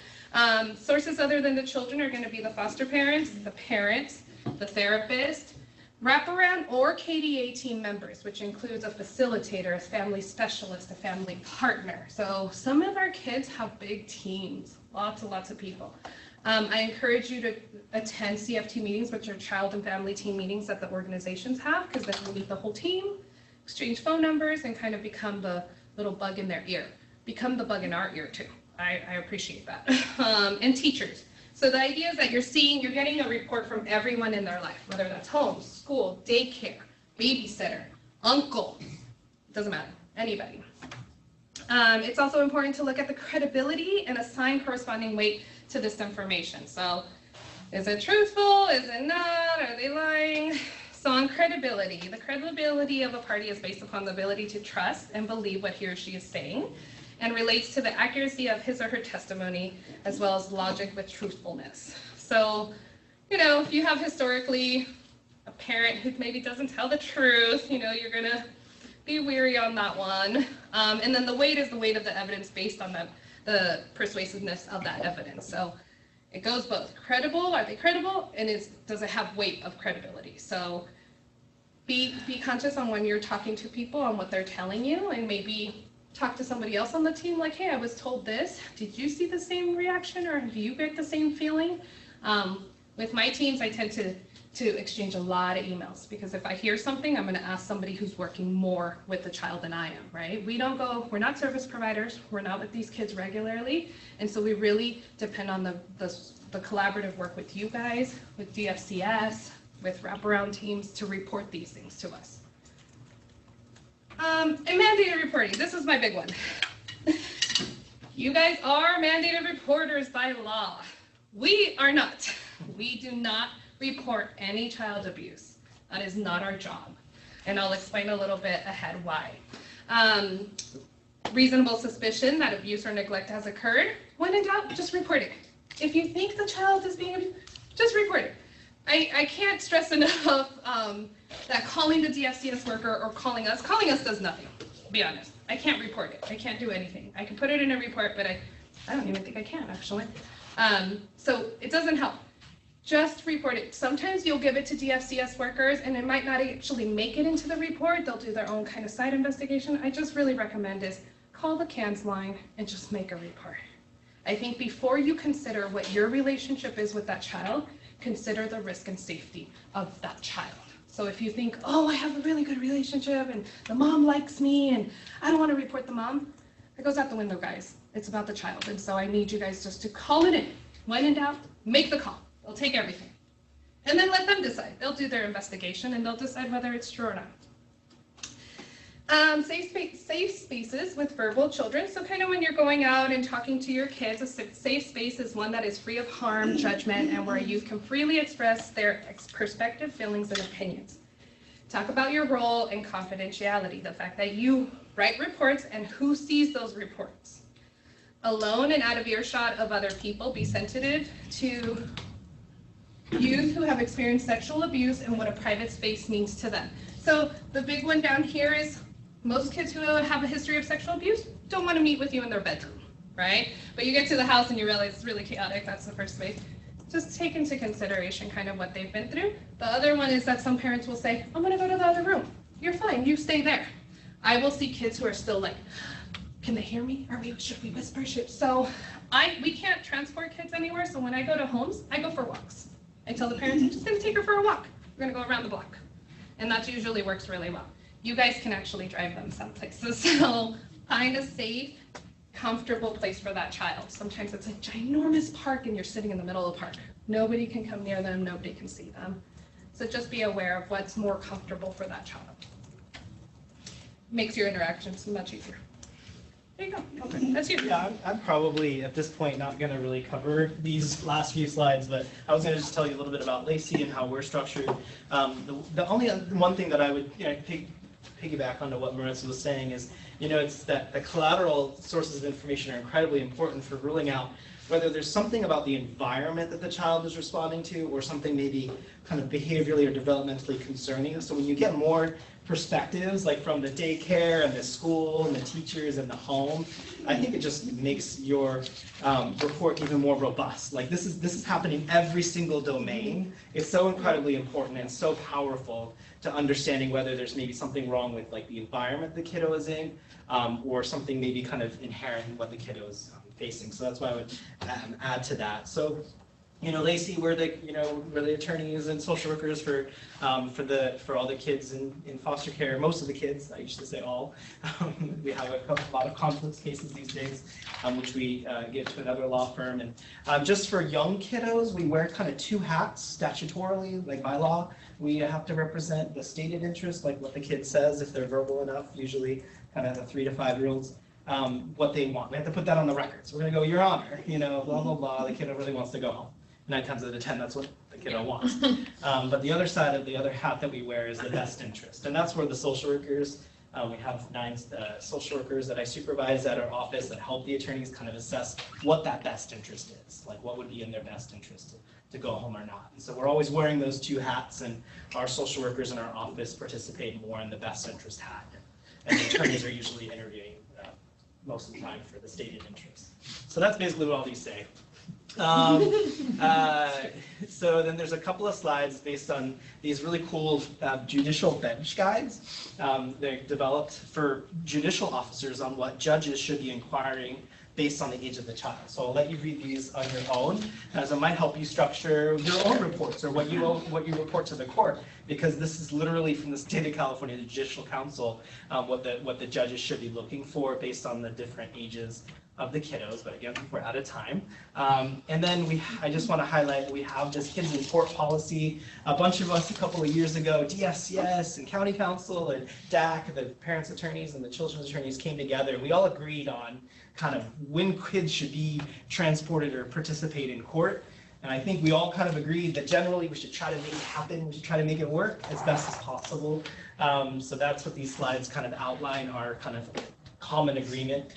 Sources other than the children are gonna be the foster parents, the therapist, wraparound or KDA team members, which includes a facilitator, a family specialist, a family partner. So some of our kids have big teams, lots and lots of people. I encourage you to attend CFT meetings, which are child and family team meetings that the organizations have, because then you meet the whole team, exchange phone numbers, and kind of become the little bug in their ear. Become the bug in our ear too. I appreciate that. And teachers. So the idea is that you're getting a report from everyone in their life, whether that's home, school, daycare, babysitter, uncle, doesn't matter, anybody. It's also important to look at the credibility and assign corresponding weight to this information. So is it truthful? Is it not? Are they lying? So on credibility, the credibility of a party is based upon the ability to trust and believe what he or she is saying, and relates to the accuracy of his or her testimony, as well as logic with truthfulness. So, if you have historically a parent who maybe doesn't tell the truth, you're gonna be weary on that one. And then the weight is the weight of the evidence based on the persuasiveness of that evidence. So it goes both. Credible, are they credible? And does it have weight of credibility? So be conscious on when you're talking to people on what they're telling you, and maybe talk to somebody else on the team like, hey, I was told this. Did you see the same reaction, or do you get the same feeling? With my teams, I tend to exchange a lot of emails, because if I hear something, I'm going to ask somebody who's working more with the child than I am, right? We're not service providers. We're not with these kids regularly. And so we really depend on the collaborative work with you guys, with DFCS, with wraparound teams to report these things to us. And mandated reporting, this is my big one. You guys are mandated reporters by law. We are not. We do not report any child abuse. That is not our job. And I'll explain a little bit ahead why. Reasonable suspicion that abuse or neglect has occurred. When in doubt, just report it. If you think the child is being abused, just report it. I can't stress enough that calling the DFCS worker or calling us does nothing, to be honest. I can't report it. I can't do anything. I can put it in a report, but I don't even think I can, actually. So it doesn't help. Just report it. Sometimes you'll give it to DFCS workers and it might not actually make it into the report. They'll do their own kind of side investigation. I just really recommend is call the CANS line and just make a report. I think before you consider what your relationship is with that child, consider the risk and safety of that child. So if you think, oh, I have a really good relationship and the mom likes me and I don't want to report the mom, it goes out the window, guys. It's about the child. And so I need you guys just to call it in. When in doubt, make the call. They'll take everything. And then let them decide. They'll do their investigation and they'll decide whether it's true or not. Safe spaces with verbal children. So kind of when you're going out and talking to your kids, a safe space is one that is free of harm, judgment, and where youth can freely express their perspective, feelings, and opinions. Talk about your role and confidentiality, the fact that you write reports and who sees those reports. alone and out of earshot of other people. Be sensitive to youth who have experienced sexual abuse and what a private space means to them. So the big one down here is most kids who have a history of sexual abuse don't want to meet with you in their bedroom, right? But you get to the house and you realize it's really chaotic. That's the first space. Just take into consideration kind of what they've been through. The other one is that some parents will say, I'm going to go to the other room. You're fine. You stay there. I will see kids who are still like, can they hear me? Should we whisper? So we can't transport kids anywhere. So when I go to homes, I go for walks. I tell the parents, I'm just going to take her for a walk. We're going to go around the block. And that usually works really well. You guys can actually drive them some places. So find a safe, comfortable place for that child. Sometimes it's a ginormous park and you're sitting in the middle of the park. Nobody can come near them. Nobody can see them. So just be aware of what's more comfortable for that child. Makes your interactions much easier. There you go. Okay, that's you. Yeah, I'm probably at this point not going to really cover these last few slides, but I was going to just tell you a little bit about Lacey and how we're structured. The only one thing that I would piggyback onto what Marissa was saying is, it's that the collateral sources of information are incredibly important for ruling out whether there's something about the environment that the child is responding to or something maybe kind of behaviorally or developmentally concerning. So when you get more perspectives, like from the daycare and the school and the teachers and the home, I think it just makes your report even more robust. Like this is happening every single domain. It's so incredibly important and so powerful to understanding whether there's maybe something wrong with like the environment the kiddo is in, or something maybe kind of inherent in what the kiddo is facing. So that's why I would add to that. So, Lacey, we're the attorneys and social workers for all the kids in foster care. Most of the kids, I used to say all. We have a lot of conflict cases these days, which we give to another law firm. And just for young kiddos, we wear kind of two hats statutorily, like by law. We have to represent the stated interest, like what the kid says if they're verbal enough, usually kind of the 3 to 5 year olds. What they want. We have to put that on the record. So we're going to go, Your Honor, blah, blah, blah. The kiddo really wants to go home. 9 times out of 10, that's what the kiddo wants. But the other side of the other hat that we wear is the best interest. And that's where the social workers, we have 9 social workers that I supervise at our office that help the attorneys kind of assess what that best interest is. Like what would be in their best interest to go home or not. And so we're always wearing those 2 hats, and our social workers in our office participate more in the best interest hat. And the attorneys are usually interviewing most of the time for the stated interest. So that's basically what all these say. So then there's a couple of slides based on these really cool judicial bench guides. They're developed for judicial officers on what judges should be inquiring based on the age of the child. So I'll let you read these on your own, as it might help you structure your own reports or what you report to the court, because this is literally from the state of California, the Judicial Council, what the judges should be looking for based on the different ages of the kiddos. But again, we're out of time. And then I just want to highlight, we have this kids in court policy. A bunch of us a couple of years ago, DSCS and County Council and DAC, the parents' attorneys and the children's attorneys came together. We all agreed on kind of when kids should be transported or participate in court. And I think we all kind of agreed that generally we should try to make it happen. We should try to make it work as best as possible. So that's what these slides kind of outline, our kind of common agreement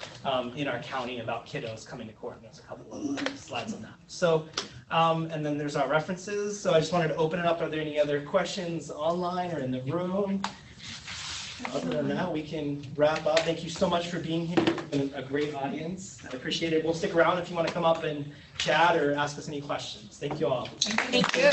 in our county about kiddos coming to court. And there's a couple of slides on that. So, and then there's our references. So I just wanted to open it up. Are there any other questions online or in the room? Other than that, we can wrap up. Thank you so much for being here. It's been a great audience. I appreciate it. We'll stick around if you want to come up and chat or ask us any questions. Thank you all. Thank you.